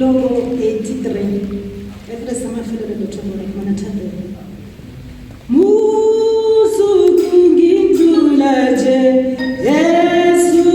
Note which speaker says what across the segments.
Speaker 1: Logo 83. Every summer feel the trouble like Manatado. Musu Gintulaje, Yesu,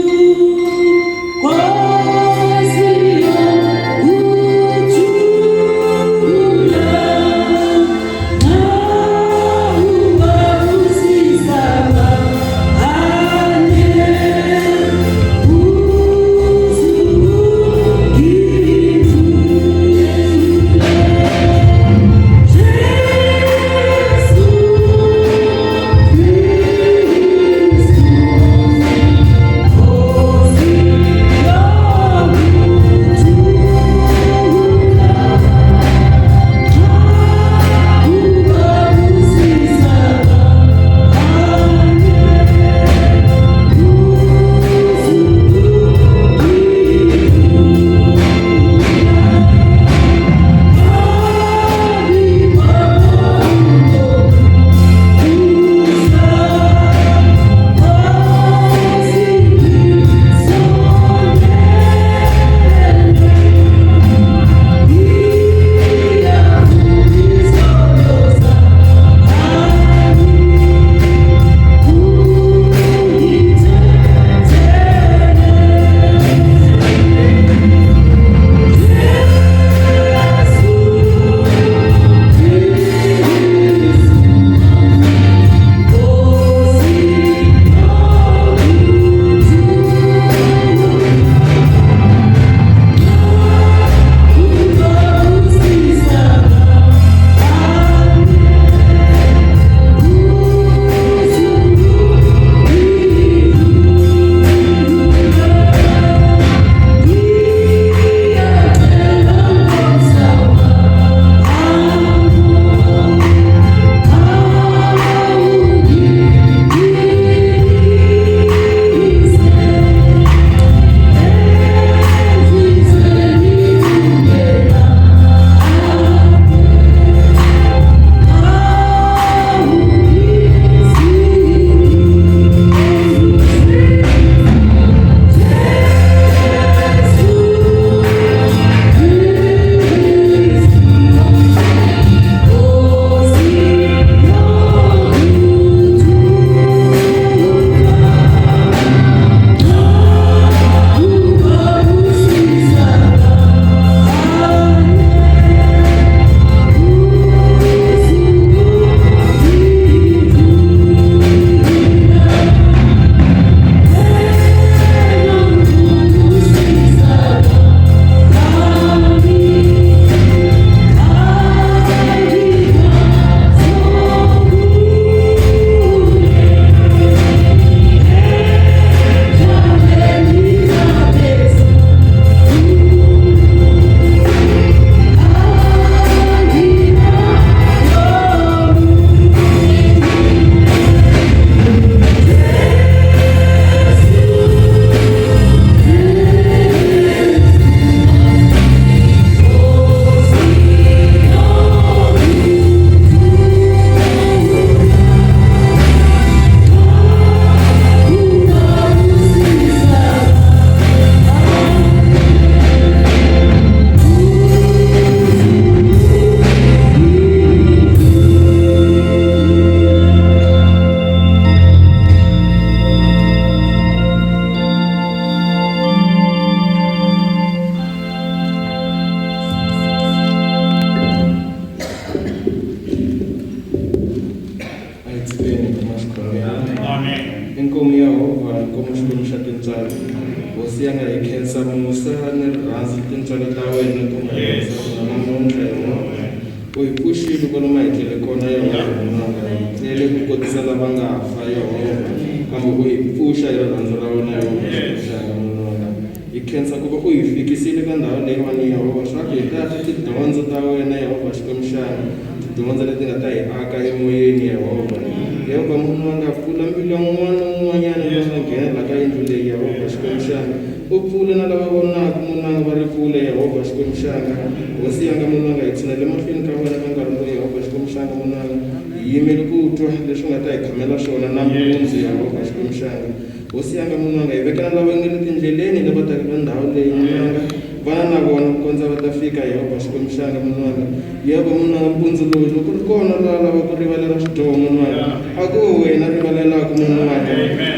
Speaker 2: Osiyanga munanga ibekana lawengele tindleleni labatakibanda leyi munanga vana na vona ku kondza va ta fika Yehovha Xikwembu munhu wanga. Yehovha munhu wanga mpundzu lowu loko ri kona loyi a lava ku rivalela swidyoho munhu wanga, a ku wena rivalelaka munhu wanga.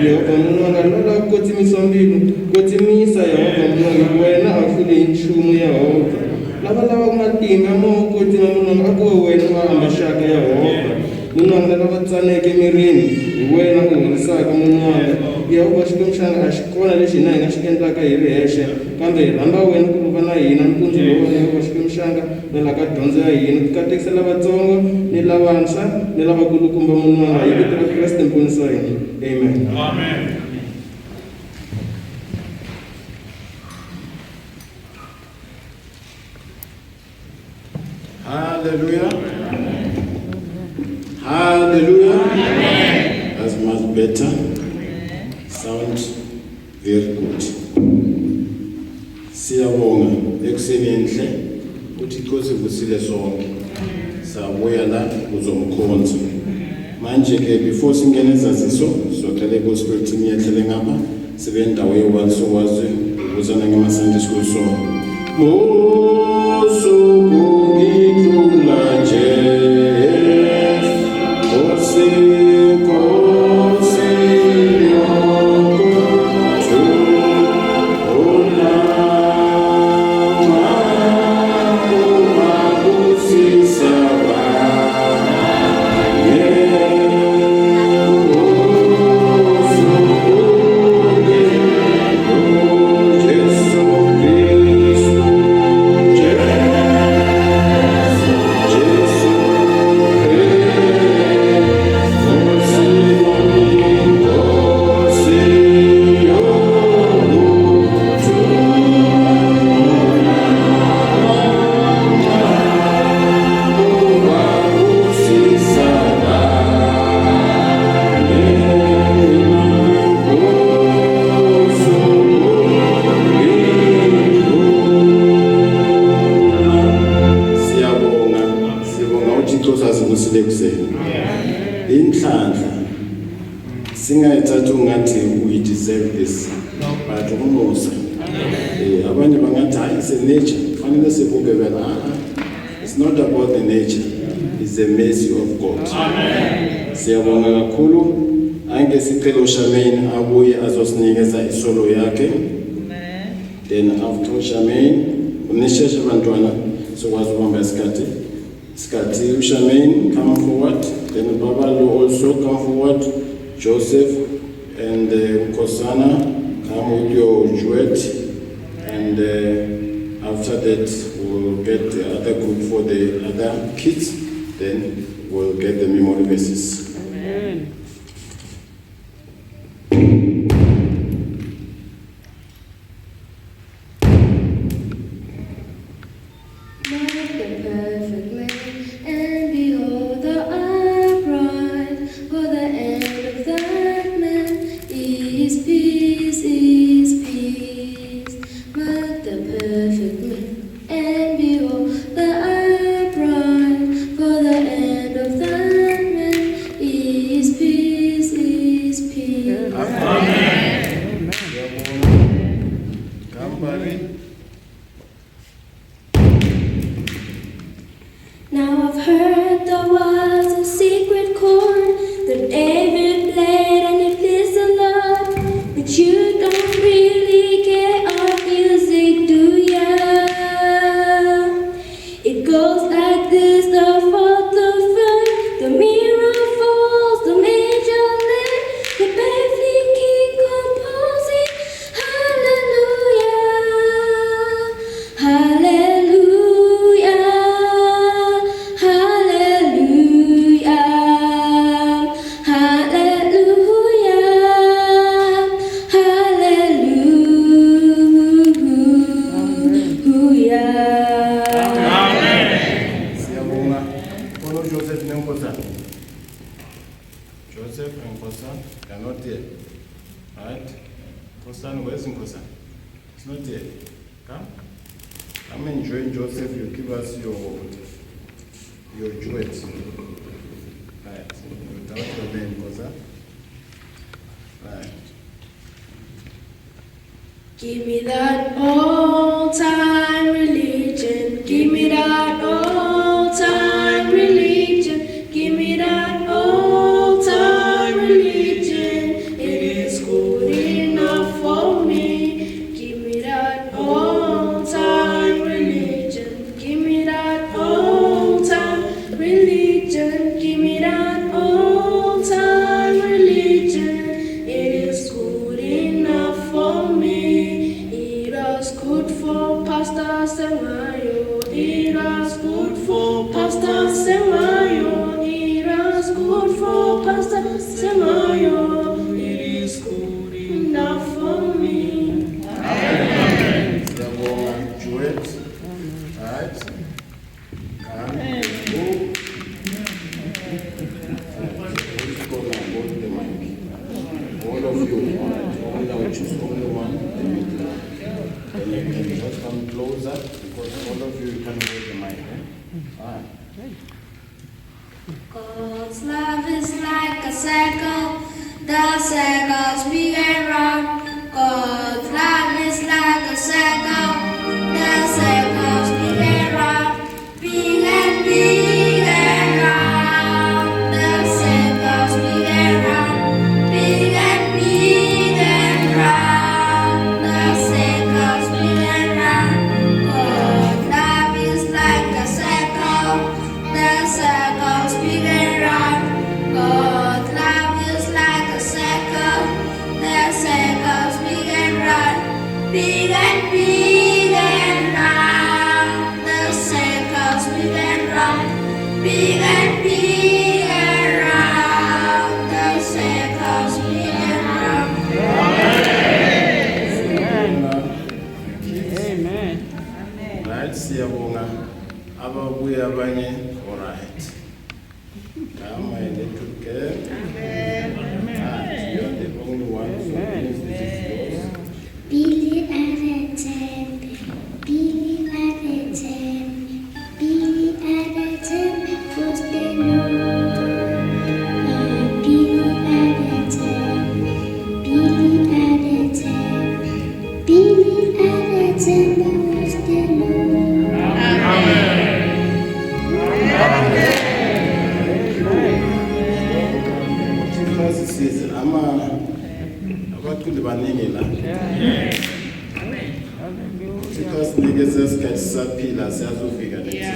Speaker 2: Yehovha munhu wanga loyi a lava ku kotsimisa mbilu, kotsimisa Yehovha munhu wanga, wena a hluli hi nchumu Yehovha. Lava lavaka matimba mo kotsima munhu wanga, a ku wena va ambaxaka Yehovha. Munhu wanga lava tsaneke emirini, hi wena u horisaka munhu wanga. Yehovha Xikwembu a xi kona lexi hina hi nga xi endlaka hi ri hexe, kambe hi rhamba wena ku va na hina mpundzu lowu Yehovha Xikwembu na la ka dyondzo ya hina ku katekisa lavatsongo ni lavantshwa ni lavakulukumba munhu wanga, hi vito ra Kreste mponisi wa hina. Amen.
Speaker 3: Amen.
Speaker 4: Hallelujah. Hallelujah. Amen. That's much better. Sound very good. Siyabonga ekuseni enhle uThixo sivusile sonke. Sabuya la kuzomkhonza. Manje ke before singene ezaziso socela gospel team yehlele ngapha sibe indawo ye-one sokwazi ukuzana ngema-Sunday school song. Musuku ngidlula nje singayithatha ungathi we deserve this, but umusa abanye bangathi hayi it's nature fanele sibuke vela. It's not about the nature, it's the mercy of God. Amen. Siyabonga kakhulu. Ange sicela uSharmaine abuye azosinikeza isolo yakhe. Amen. Then after Charmaine unisheshe bantwana sokwazi ukubamba isikhathi uSharmaine come forward, then Babalo also come forward, Joseph and Nkosana come with your duet, and after that we'll get the other group for the other kids, then we'll get the memory verses. Amen.
Speaker 5: Now I've heard there was a secret chord that David played and it pleased the Lord, but you don't really care of music, do ya? It goes like this: the fourth, the fifth, the mirror falls, the major lift, the baffling king composing. Hallelujah, hallelujah.
Speaker 4: Joseph and Nkosana, they are not there. Right? Nkosana, where's Nkosana? It's not there. Come. I'm enjoying Joseph. You give us your duet. Right. Without your name, Nkosana. Right.
Speaker 5: Give me that old-time religion. Give me that old-time religion. Give me that old-time religion. It is good enough for me. Give me that old-time religion. Give me that old-time religion. Give me that old-time religion. It is good enough for me. It was good for Pastor Semayo. It was good for Pastor Semayo. It was good for Pastor Semayo. It is good enough for me.
Speaker 4: Amen. Duet. Right. All of you, only now choose only one. Then you can just come closer because all of you can hold the mic. Alright.
Speaker 5: God's love is like a circle, the circles big and round. God's love is like a circle, the circles big and round. Big and round, the circles big and round. Big and round, the circles big and round. God's love is like a circle, the circles big and round. God's love is like a circle, the circles big and round. Big and round, the circles big and round. Big and round, the circles big and round.
Speaker 4: Amen. Right, siyabonga. Ababuya abanye, all right. Come and let it go. You are the only one who knows this is yours.
Speaker 5: Billy at a temple, Billy at a temple, Billy at a temple, was the Lord. Billy at a temple, Billy at a temple, Billy at a temple, was the Lord.
Speaker 4: Because it says, abaculi baningi la. Because niggas isikhathi sisaphila siyazofika next.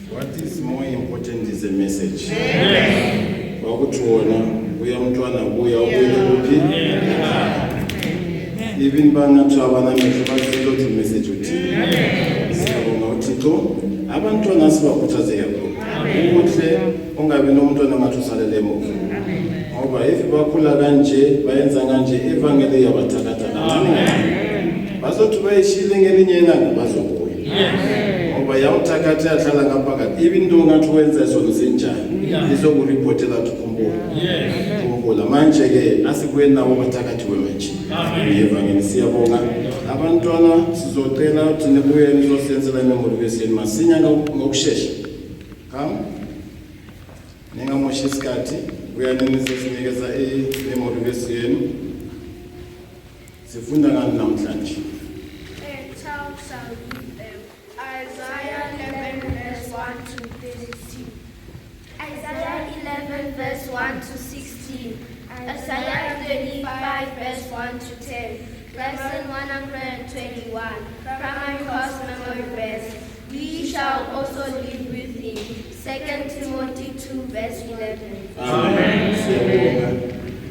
Speaker 4: What is more important is the message. Even bangathi abanamehlo bazilo ukuthi message uthi. Siyabonga uThixo. Abantwana sibakhuthaze kakhulu. Ukuhle ungabe nomntwana ngathi usalele emuva. Ngoba if bakhula kanje bayenza kanje ivangeli yabathakatha kancane. Bazothi bayishile ngelinye ilanga bazobuya. Ngoba yawuthakatha yahlala ngaphakathi even into ngathi wenza sona sinjani. Izokureport la kukhumbula manje ke asibuye nawo bathakathiwe manje. Ivangeli siyabonga. Abantwana sizocela ukuthi nibuye nizosenzela imemory verse yenu masinya ngokusheshsha. Come. Ningamoshi isikhathi uyaninisezinikeza imemory verse yenu. Sifunda ngani namhlanje?
Speaker 5: A child shall lead them. Isaiah 11 verse 1 to 13. Isaiah 11 verse 1 to 16. Isaiah 35 verse 1 to 10. Lesson 121. Primary course memory verse. We shall also live with him. 2 Timothy 2 verse 11.
Speaker 4: Amen.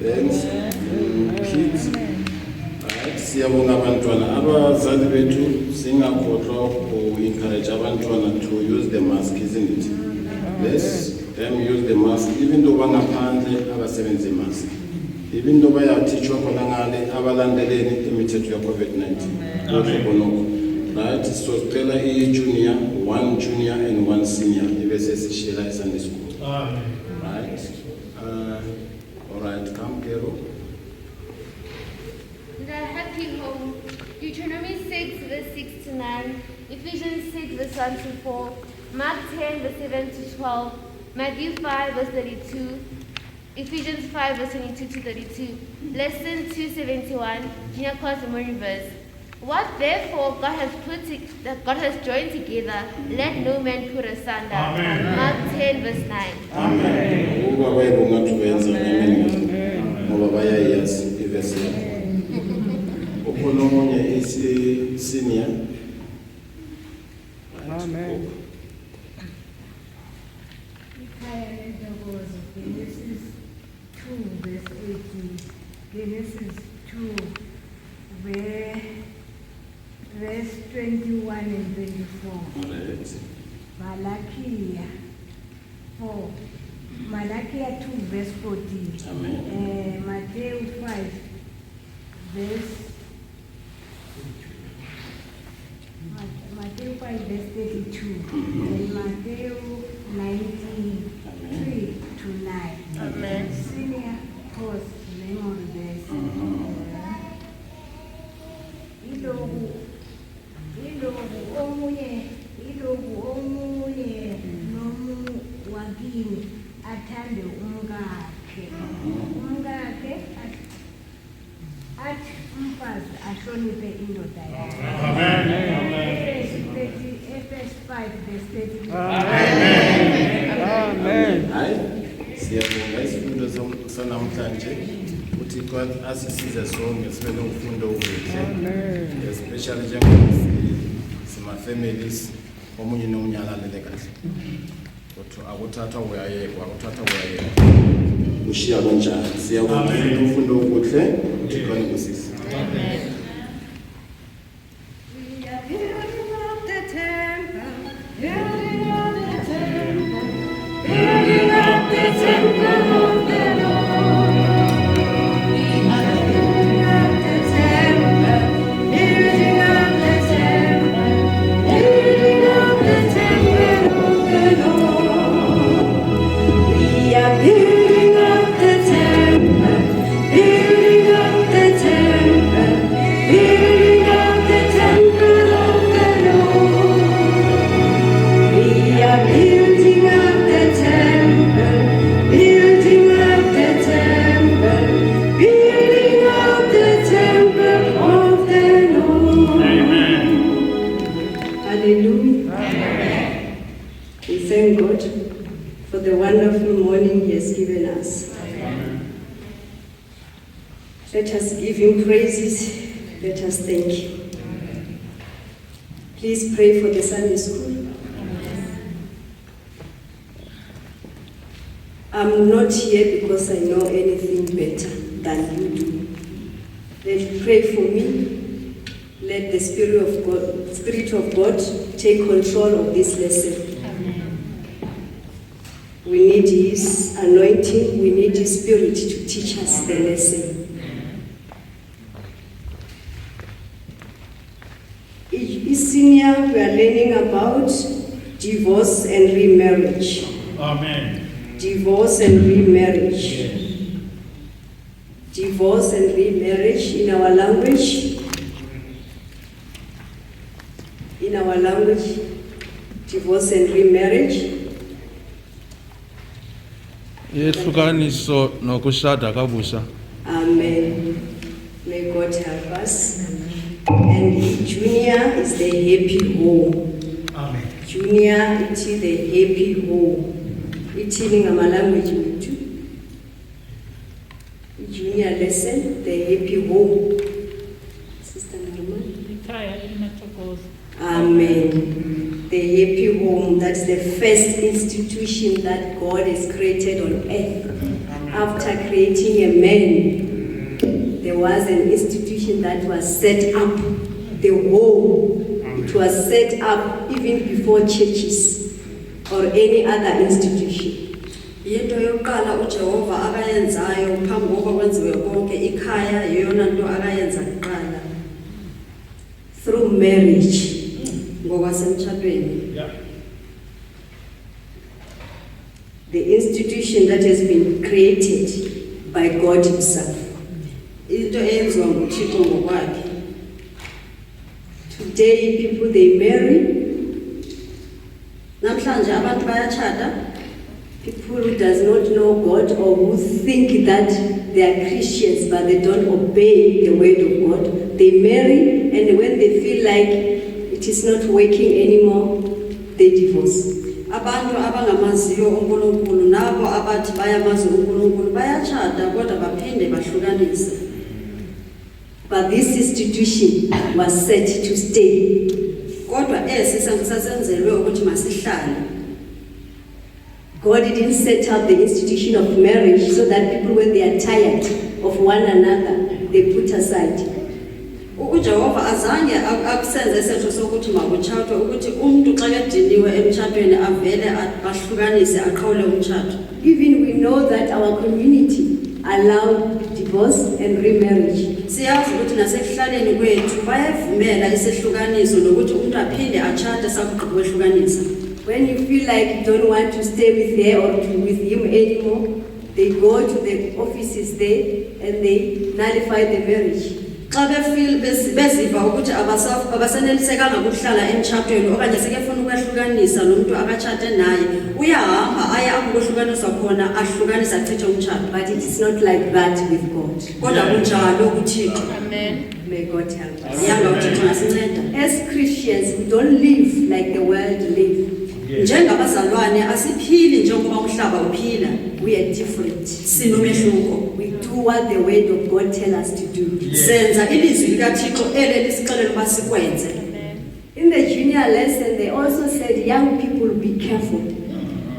Speaker 4: Thanks. Kids. Right. Siyabonga abantwana. Abazali bethu singakhohlwa encourage abantwana to use the mask, isn't it? Let's them use the mask, even though bangaphandle abasebenze mask. Even though bayateachwa khona ngale abalandeleni imithetho ya COVID-19. Right, so sicela i-junior, 1 junior and 1 senior, ibese sishela e-Sunday school. Right, all right, come Kero.
Speaker 5: The happy home, Deuteronomy 6 verse 6 to 9, Ephesians 6 verse 1 to 4, Mark 10 verse 7 to 12, Matthew 5 verse 32, Ephesians 5 verse 22 to 32, Lesson 271, Junior Class Memory Verse. What therefore God has joined together, let no man put asunder.
Speaker 4: Amen.
Speaker 5: Mark 10 verse 9.
Speaker 4: Amen. Uba bayibonga tubenza amen. Ngoba bayayazi ivesi. Ukhona omunye senior. Amen.
Speaker 3: Genesis 2 verse 18. Genesis 2 verse 21 and 24.
Speaker 4: Right.
Speaker 3: Malachi 4. Malachi 2 verse 14.
Speaker 4: Amen.
Speaker 3: Matthew 5 verse 32. And Matthew 19:3 to 9.
Speaker 5: Amen.
Speaker 3: Senior course memory verse. Ilobu omunye nomu wakini athande umkakhe. Umkakhe athi umfazi ahloniphe indoda yakhe. Amen. Efesu 5 verse 30.
Speaker 4: Amen. Hayi, siyabonga isifundo sanamhlanje. Uthixo asisize sonke sibe nomfundo omuhle. Especially njengoba sima-families, omunye nomunye alalele kahle. Kodwa akuthathwa uyayekwa, ushiya kanjani. Siyabonga umfundo okuhle, uThixo anikuzise.
Speaker 5: Amen.
Speaker 3: We are building up the temple, building up the temple, building up the temple of the Lord. We are building up the temple, building up the temple, building up the temple of the Lord. We are building up the temple, building up the temple, building up the temple of the Lord. We are building up the temple, building up the temple, building up the temple of the Lord. Hallelujah. Amen. We thank God for the wonderful morning He has given us. Let us give Him praises. Let us thank Him. Please pray for the Sunday school. I'm not here because I know anything better than you do. Let pray for me. Let the Spirit of God take control of this lesson. We need His anointing. We need His Spirit to teach us the lesson. Senior, we are learning about divorce and remarriage.
Speaker 6: Amen.
Speaker 3: Divorce and remarriage.
Speaker 6: Yes.
Speaker 3: Divorce and remarriage in our language. In our language, divorce and remarriage.
Speaker 2: Yehlukaniso nokushada kabusha.
Speaker 3: Amen. May God help us. And junior is the happy home.
Speaker 6: Amen.
Speaker 3: Junior, it is the happy home. It is in our language too. Junior lesson, the happy home. Sister Norman.
Speaker 7: Retire in a chocolate.
Speaker 3: Amen.
Speaker 6: the Happy Home, that's the first institution that God has created on earth. After creating a man, there was an institution that was set up, the home. It was set up even before churches or any other institution.
Speaker 3: Into yokuqala uJehova akayenzayo phambi kokuba kwenziwe konke ikhaya yeyona nto akayenza kuqala
Speaker 6: Through marriage.
Speaker 3: ngokwasemtshadweni.
Speaker 6: The institution that has been created by God Himself.
Speaker 3: Into eyenziwa nguThixo ngokwakhe.
Speaker 6: Today, people they marry.
Speaker 3: Namhlanje abantu bayatshada.
Speaker 6: People who does not know God or who think that they are Christians but they don't obey the word of God, they marry, and when they feel like it is not working anymore, they divorce.
Speaker 3: Abantu abangamaziyo uNkulunkulu nabo abathi bayamazi uNkulunkulu bayatshada kodwa baphinde bahlukanise.
Speaker 6: But this institution was set to stay.
Speaker 3: Kodwa sasenzelwe ukuthi masihlale.
Speaker 6: God didn't set up the institution of marriage so that people, when they are tired of one another, they put aside.
Speaker 3: uJehova azange akusenze isetho sokuthi makutshathwe ukuthi umuntu xa ediniwe emtshadweni avele bahlukanise aqhawule umtshato.
Speaker 6: Even we know that our community allow divorce and remarriage.
Speaker 3: Siyazi ukuthi nasekuhlaleni kwethu bayavumela isehlukaniso nokuthi umuntu aphinde atshate sakugqiba kwehlukanisa.
Speaker 6: When you feel like you don't want to stay with her or with him anymore, they go to the offices there and they nullify the marriage.
Speaker 3: Xa beziva ukuthi abasenelisekanga ukuhlala emtshatweni okanye sekefuna ukwehlukanisa nomuntu akatshate naye, uyahamba aye apho kwehlukaniswa khona ahlukanisa achithe umtshato.
Speaker 6: But it is not like that with God.
Speaker 3: Kodwa kunjalo kuThixo.
Speaker 5: Amen.
Speaker 6: May God help us.
Speaker 3: Yanga uThixo ngasinceda.
Speaker 6: As Christians, we don't live like the world live.
Speaker 3: Njengabazalwane asiphili njengoba umhlaba uphila.
Speaker 6: We are different.
Speaker 3: Sinomehluko.
Speaker 6: We do what the word of God tells us to do.
Speaker 3: Senza ilizwi likaThixo lisixelela uba sikwenze.
Speaker 6: In the junior lesson, they also said, young people, be careful.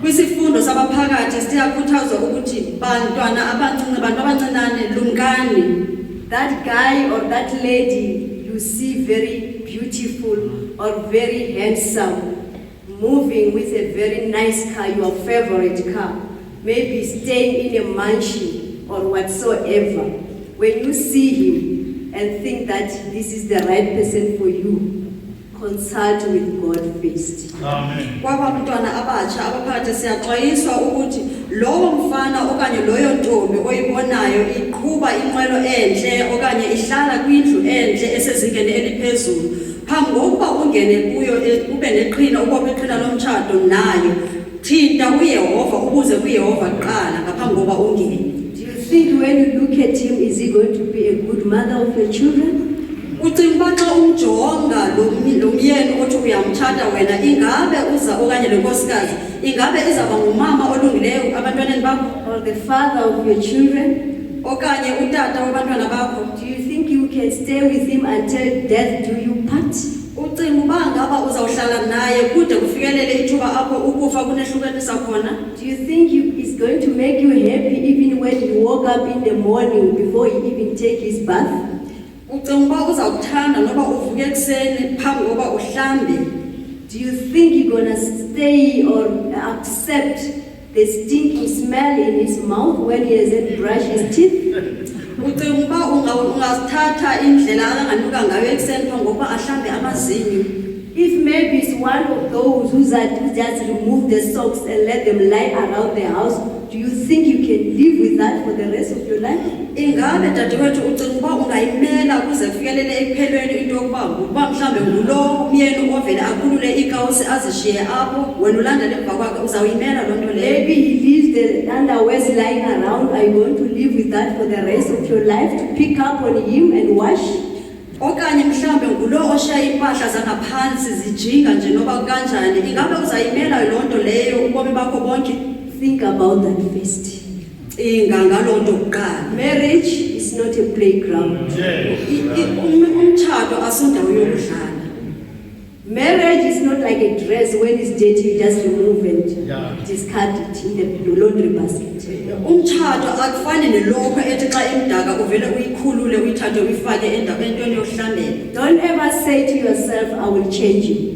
Speaker 3: Kwisifundo sabaphakathi siyakhuthazwa ukuthi bantwana abancinci bantu abancinane lumkani.
Speaker 6: That guy or that lady you see very beautiful or very handsome, moving with a very nice car, your favorite car, maybe staying in a mansion or whatsoever. When you see him and think that this is the right person for you, consult with God first.
Speaker 7: Amen.
Speaker 3: Kwabantwana abatsha abaphakathi siyaxwayiswa ukuthi lowo mfana okanye loyo ntombi oyibonayo iqhuba inqwelo enhle okanye ihlala kwindlu enhle esezingeni eliphezulu, phambi kokuba ungene kuyo ube neqhina ukupha iqhina lomtshado nayo, thinta uYehova ubuze kuYehova kuqala ngaphambi kokuba ungene.
Speaker 6: Do you think when you look at him, is he going to be a good mother of your children?
Speaker 3: Ucinga uba xa umjonga lo myeni othi uyamtshata wena, ingabe uza okanye le nkosikazi ingabe izaba ngumama olungileyo abantwaneni bakho,
Speaker 6: Or the father of your children?
Speaker 3: okanye utata wabantwana bakho?
Speaker 6: Do you think you can stay with him until death do you part?
Speaker 3: Ucinga uba ngaba uzawuhlala naye kude kufikelele ithuba apho ukufa kunehlukanisa khona?
Speaker 6: Do you think he's going to make you happy even when you woke up in the morning before he even take his bath?
Speaker 3: Ucinga uba uzawukuthanda noba uvuke ekuseni phambi kokuba uhlambe?
Speaker 6: Do you think you're gonna stay or accept the stinking smell in his mouth when he hasn't brushed his teeth?
Speaker 3: Ucinga uba ungazithatha indlela akanganuka ngayo ekuseni phambi kokuba ahlambe amazinyo?
Speaker 6: If maybe it's one of those who just remove the socks and let them lie around the house, do you think you can live with that for the rest of your life?
Speaker 3: Ingabe dadewethu ucinga uba ungayimela kuze kufikelele ekuphelweni into yokuba mhlawumbe ngulo myeni ovele akhulule iikawusi azishiye apho, wena ulandele emva kwakhe, uzawuyimela loo nto leyo?
Speaker 6: Maybe he leaves the underwears lying around. Are you going to live with that for the rest of your life, to pick up on him and wash?
Speaker 3: Okanye mhlawumbe ngulo oshiya impahla zangaphantsi zijinga nje noba kanjani, ingabe uzayimela loo nto leyo ubomi bakho bonke?
Speaker 6: Think about that first.
Speaker 3: Cinga ngaloo nto kuqala.
Speaker 6: Marriage is not a playground.
Speaker 3: Umtshato asindawo yokudlala.
Speaker 6: Marriage is not like a dress. When it's dirty, you just remove and discard it in the laundry basket.
Speaker 3: Umtshado akufani nelokho ethi xa imdaka uvele uyikhulule uyithathe uyifake entweni yokuhlambela.
Speaker 6: Don't ever say to yourself, I will change you.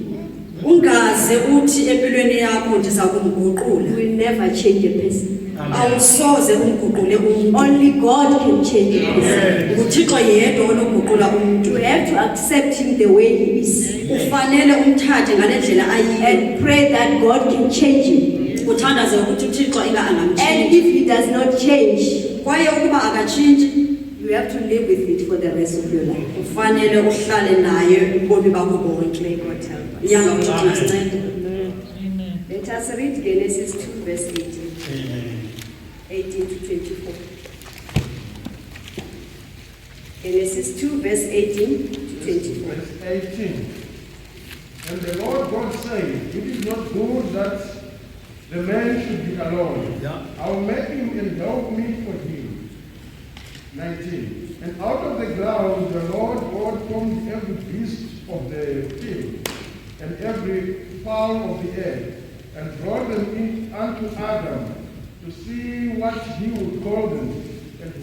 Speaker 3: Ungaze uthi empilweni yakho ndiza kumguqula.
Speaker 6: You will never change a person.
Speaker 3: Awusoze umguqule umuntu.
Speaker 6: Only God can change a person.
Speaker 3: UThixo yedwa onoguqula umuntu.
Speaker 6: You have to accept him the way he is.
Speaker 3: Ufanele umthathe ngalendlela ayiyo.
Speaker 6: And pray that God can change him.
Speaker 3: Uthandaze ukuthi uThixo inga
Speaker 6: And
Speaker 3: angamtshintsha.
Speaker 6: if he does not change,
Speaker 3: Kwaye ukuba akatshintshi,
Speaker 6: you have to live with it for the rest of your life.
Speaker 3: ufanele uhlale naye ubomi bakho bonke.
Speaker 6: May God help us.
Speaker 3: Yanga uThixo asincede.
Speaker 6: Let us read Genesis 2 verse 18. 18 to 24. Genesis 2 verse 18 to 24.
Speaker 2: Verse 18. And the Lord God said, it is not good that the man should be alone. I'll make him and help me for him. 19. And out of the ground the Lord God formed every beast of the field and every fowl of the air, and brought them in unto Adam to see what he would call them, and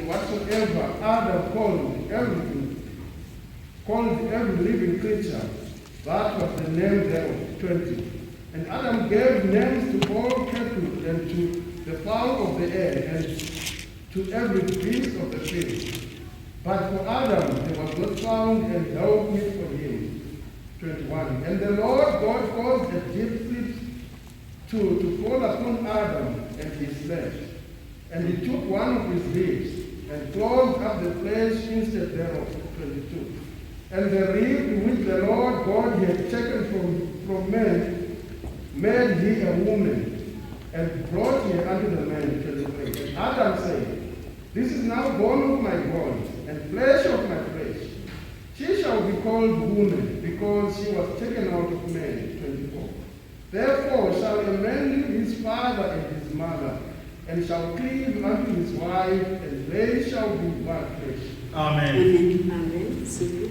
Speaker 2: whatsoever Adam called every living creature, that was the name thereof. 20. And Adam gave names to all cattle, and to the fowl of the air, and to every beast of the field. But for Adam there was not found an helpmeet for him. 21. And the Lord God caused a deep sleep to fall upon Adam, and he slept. And he took one of his ribs, and closed up the place instead thereof. 22. And the rib which the Lord God had taken from man, made he a woman, and brought her unto the man. 23. And Adam said, this is now bone of my bones, and flesh of my flesh. She shall be called woman, because she was taken out of man. 24. Therefore shall a man leave his father and his mother, and shall cleave unto his wife, and they shall be one flesh.
Speaker 3: Amen.
Speaker 6: Amen. See.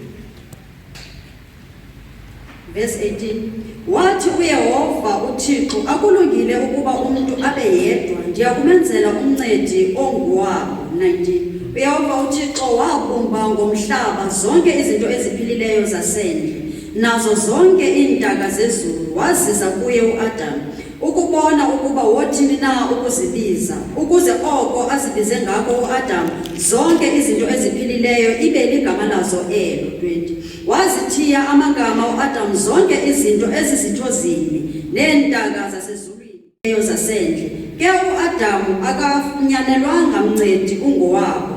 Speaker 3: Verse 18. Wathi uYehova uThixo akulungile ukuba umuntu abe yedwa, ndiyakumenzela umncedi onguwabo. 19. uYehova uThixo wabumba ngomhlaba zonke izinto eziphilileyo zasendle, nazo zonke iintaka zezulu wazisa kuye uAdamu, ukubona ukuba wothini na ukuzibiza, ukuze oko azibize ngako uAdamu zonke izinto eziphilileyo ibe ligama lazo elo. 20. Wazithiya amagama uAdamu zonke izinto ezisithozini neentaka zasezulwini zasendle. Ke uAdamu akafunyanelwanga mncedi ungowabo.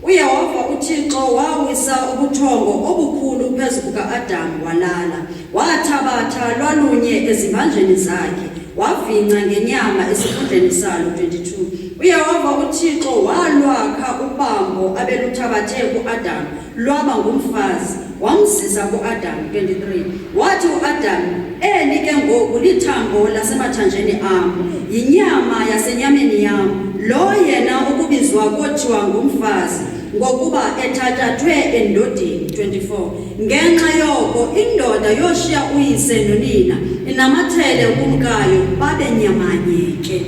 Speaker 3: uYehova uThixo wawisa ubuthongo obukhulu phezu kukaAdamu, walala, wathabatha lwalunye ezimbanjeni zakhe, wavinca ngenyama esikhundleni salo. 22. uYehova uThixo walwakha ubambo abeluthabathe kuAdamu, lwaba ngumfazi, wamzisa kuAdamu. 23. Wathi uAdamu, eli ke ngoku lithambo lasemathanjeni am, yinyama yasenyameni yam, lo yena ukubizwa kothiwa ngumfazi, ngokuba ethathathwe endodeni. 24. Ngenxa yoko indoda yoshiya uyise nonina, inamathele kumkayo, babe nyamanye ke,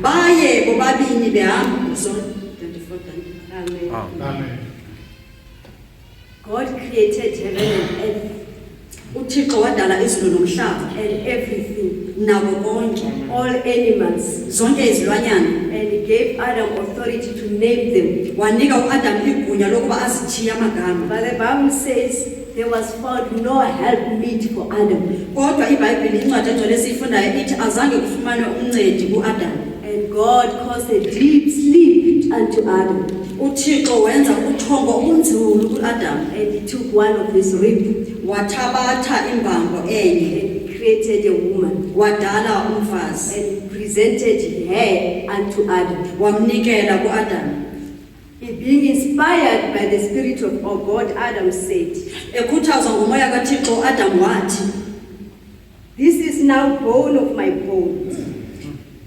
Speaker 3: baye bobabini behamba. 24.
Speaker 6: Amen.
Speaker 2: Amen.
Speaker 6: God created heaven and earth
Speaker 3: uThixo wadala izulu nomhlaba
Speaker 6: and everything,
Speaker 3: nabo konke,
Speaker 6: all animals,
Speaker 3: zonke izilwanyana,
Speaker 6: and he gave Adam authority to name them.
Speaker 3: wanika uAdamu igunya lokuba azithiye amagama.
Speaker 6: But the Bible says there was found no helpmeet for Adam.
Speaker 3: Kodwa iBhayibheli incwadi engcwele esiyifundayo ithi azange kufumane umncedi kuAdamu.
Speaker 6: And God caused a deep sleep unto Adam.
Speaker 3: uThixo wenza ubuthongo obunzulu kuAdamu,
Speaker 6: And he took one of his ribs
Speaker 3: wathabatha imbango enye,
Speaker 6: and created a woman
Speaker 3: wadala umfazi,
Speaker 6: and presented her unto Adam.
Speaker 3: wamnikela kuAdamu.
Speaker 6: Being inspired by the Spirit of God, Adam said,
Speaker 3: Ekhuthazwa ngumoya kaThixo uAdamu wathi,
Speaker 6: this is now bone of my bones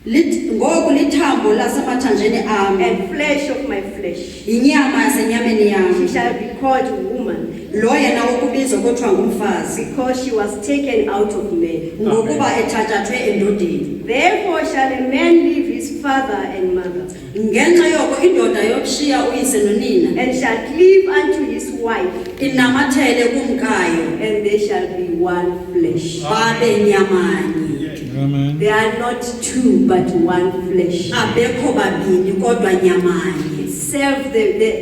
Speaker 3: ngoku lithambo lasemathanjeni am,
Speaker 6: and flesh of my flesh.
Speaker 3: yinyama yasenyameni
Speaker 6: She
Speaker 3: yam,
Speaker 6: shall be called woman,
Speaker 7: lo yena ukubizwa kuthiwa ngumfazi
Speaker 6: because she was taken out of man.
Speaker 7: ngokuba ethathathwe endodeni.
Speaker 6: Therefore shall a man leave his father and mother,
Speaker 7: Ngenxa yoko indoda yokushiya uyise nonina
Speaker 6: and shall cleave unto his wife,
Speaker 7: inamathele kumkayo
Speaker 6: and they shall be one flesh.
Speaker 7: babe nyamanye.
Speaker 2: Amen.
Speaker 6: They are not two, but one flesh.
Speaker 7: Abekho babini kodwa nyamanye.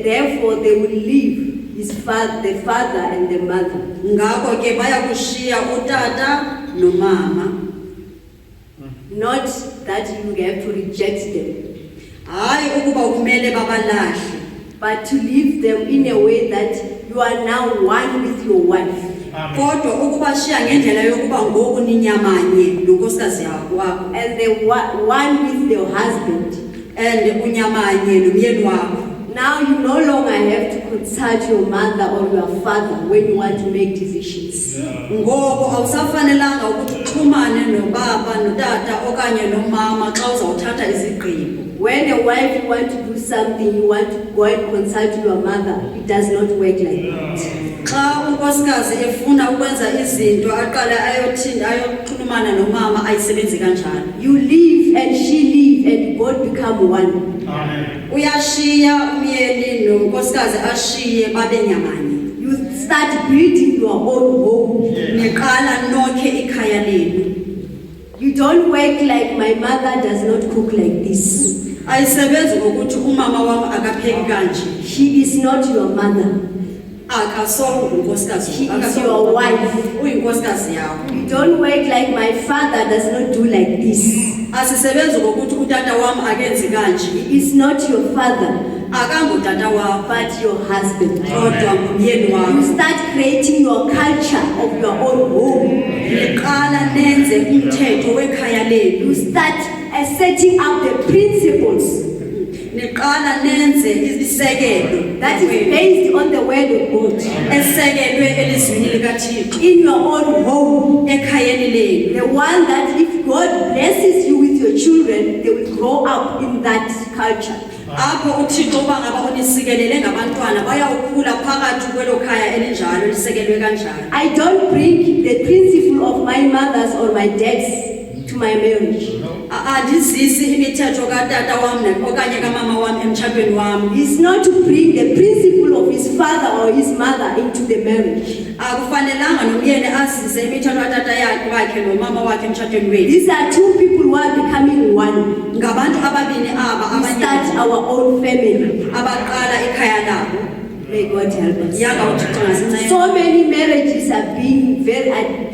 Speaker 6: Therefore they will leave the father and the mother.
Speaker 7: Ngakho ke baya kushiya utata nomama.
Speaker 6: Not that you have to reject them,
Speaker 7: Hayi ukuba kumele babalahle.
Speaker 6: but to leave them in a way that you are now one with your wife.
Speaker 7: Kodwa ukubashiya ngendlela yokuba ngoku ninyamanye nonkosikazi yakho
Speaker 6: And the one with your husband.
Speaker 7: and unyamanye nomyeni wakho.
Speaker 6: Now you no longer have to consult your mother or your father when you want to make decisions.
Speaker 7: Ngoku awusafanelanga ukuthi uxhumane nobaba notata okanye nomama xa uzawuthatha izigqibo.
Speaker 6: When a wife wants to do something, you want to go and consult your mother. It does not work like that.
Speaker 7: Xa unkosikazi efuna ukwenza izinto aqale ayoxhumana nomama ayisebenzi kanjalo.
Speaker 6: You leave and she leave and both become one.
Speaker 7: Uyashiya umyeni nonkosikazi ashiye babe nyamanye.
Speaker 6: You start building your own home.
Speaker 7: Niqala nokhe ikhaya lenu.
Speaker 6: You don't work like my mother does not cook like this.
Speaker 7: Ayisebenzi ngokuthi umama wami akapheki kanje.
Speaker 6: She is not your mother.
Speaker 7: Akasoku unkosikazi.
Speaker 6: She is your wife.
Speaker 7: Uyinkosikazi yakho.
Speaker 6: You don't work like my father does not do like this.
Speaker 7: Asisebenzi ngokuthi utata wami akenzi kanje.
Speaker 6: He is not your father,
Speaker 7: Akangutata wakho
Speaker 6: but your husband.
Speaker 7: kodwa ngumyeni
Speaker 6: You
Speaker 7: wakho.
Speaker 6: start creating your culture of your own home.
Speaker 7: Niqala nenze umthetho wekhaya lenu.
Speaker 6: You start setting up the principles
Speaker 7: Niqala nenze isekelo
Speaker 6: that is based on the word of God
Speaker 7: esekelwe elizwini likaThixo
Speaker 6: in your own home.
Speaker 7: ekhayeni lenu.
Speaker 6: The one that if God blesses you with your children, they will grow up in that culture.
Speaker 7: Apho uThixo uba ngaba unisikelele ngabantwana bayawukhula phakathi kwelo khaya elinjalo lisekelwe kanjalo.
Speaker 6: I don't bring the principle of my mother's or my dad's to my marriage.
Speaker 7: Andizisi imithetho katata wami okanye kamama wami emtshatweni wami.
Speaker 6: It's not to bring the principle of his father or his mother into the marriage.
Speaker 7: Akufanelanga nomyeni asise imithetho katata yakhe nomama wakhe emtshatweni wethu.
Speaker 6: These are two people who are becoming one.
Speaker 7: Ngabantu ababini aba
Speaker 6: We start our own family.
Speaker 7: abaqala ikhaya labo.
Speaker 6: May God help us.
Speaker 7: Yanga uThixo ngasincede.
Speaker 6: So many marriages are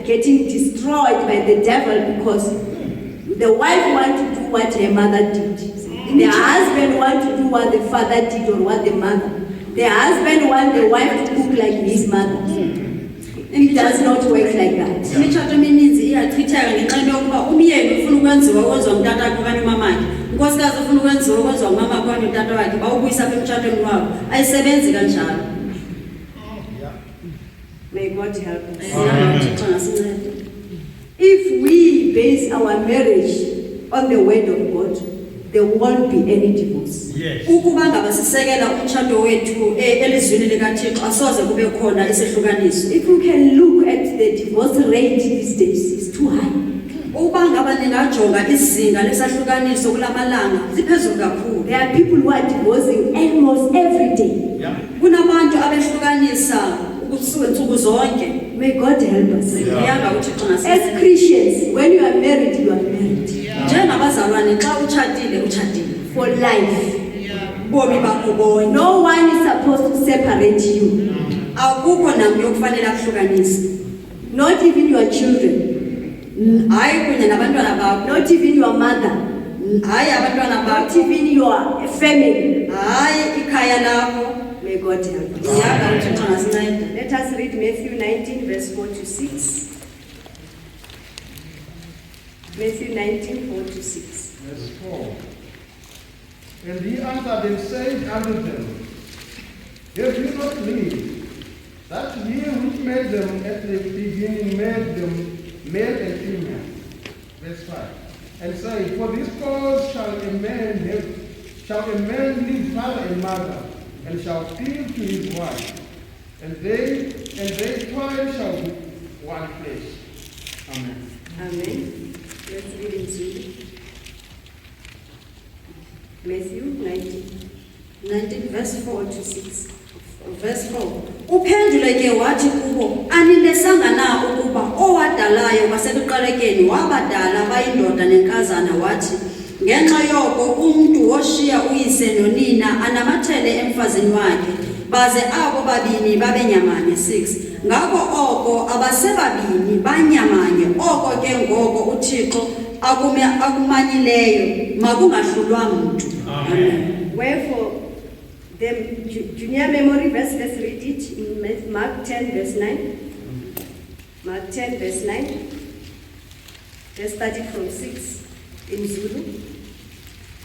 Speaker 6: getting destroyed by the devil because the wife wants to do what her mother did. The husband wants to do what the father did or what the mother. The husband wants the wife to cook like his mother. It does not work like that.
Speaker 7: Imitshato emininzi iyachitheka ngenxa yokuba umyeni ufuna ukwenziwa ngutata wakhe okanye umamakhe. Unkosikazi ufuna ukwenziwa ngumama okanye utata wakhe bawubuyisa apha emtshatweni wabo. Ayisebenzi kanjalo.
Speaker 6: May God help us.
Speaker 7: Yanga uThixo ngasincede.
Speaker 6: If we base our marriage on the word of God, there won't be any divorce.
Speaker 7: Ukuba ngaba sisekela umtshato wethu elizwini likaThixo asoze kube khona isehlukaniso.
Speaker 6: If you can look at the divorce rate these days, it's too high.
Speaker 7: Uba ngaba ningajonga izinga lesahlukaniso kulamalanga liphezulu kakhulu.
Speaker 6: There are people who are divorcing almost every day.
Speaker 7: Kunabantu abehlukanisa nsuku zonke.
Speaker 6: May God help us.
Speaker 7: Yanga uThixo ngasincede.
Speaker 6: As Christians, when you are married, you are married
Speaker 7: Njengabazalwane xa utshatile utshatile.
Speaker 6: for life.
Speaker 7: Bomi bakho bonke.
Speaker 6: No one is supposed to separate you,
Speaker 7: Akukho namnye okufanele akuhlukanise.
Speaker 6: not even your children,
Speaker 7: Hayi kunye nabantwana bakho.
Speaker 6: not even your mother,
Speaker 7: Hayi abantwana
Speaker 6: not
Speaker 7: bakho.
Speaker 6: even your family.
Speaker 7: Hayi ikhaya lakho.
Speaker 6: May God help us.
Speaker 7: Yanga uThixo ngasincede.
Speaker 6: Let us read Matthew 19, verse 4 to 6. Matthew 19, 4 to 6.
Speaker 8: Verse 4. And he answered and said unto them, Have you not read that he which made them at the beginning made them male and female? Verse 5. And said, For this cause shall a man leave father and mother, and shall cleave to his wife, and they and their toil shall be one place. Amen.
Speaker 6: Amen. Let's read in Zulu. Matthew 19 verse 4 to 6.
Speaker 7: Verse 4. Uphendule ke wathi kubo, anilesanga na ukuba owadalayo kwasekuqalekeni wabadala bayindoda nenkazana wathi, ngenxa yoko umuntu woshiya uyise nonina anamathele emfazini wakhe, baze abo babini babe nyamanye. 6. Ngakho oko abasebabini banyamanye, oko ke ngoko uThixo akumanyileyo makungahlulwa muntu. Amen.
Speaker 6: Wherefore, the junior memory verse, let's read it. Mark 10 verse 9. Mark 10 verse 9. Let's start it from 6 in Zulu.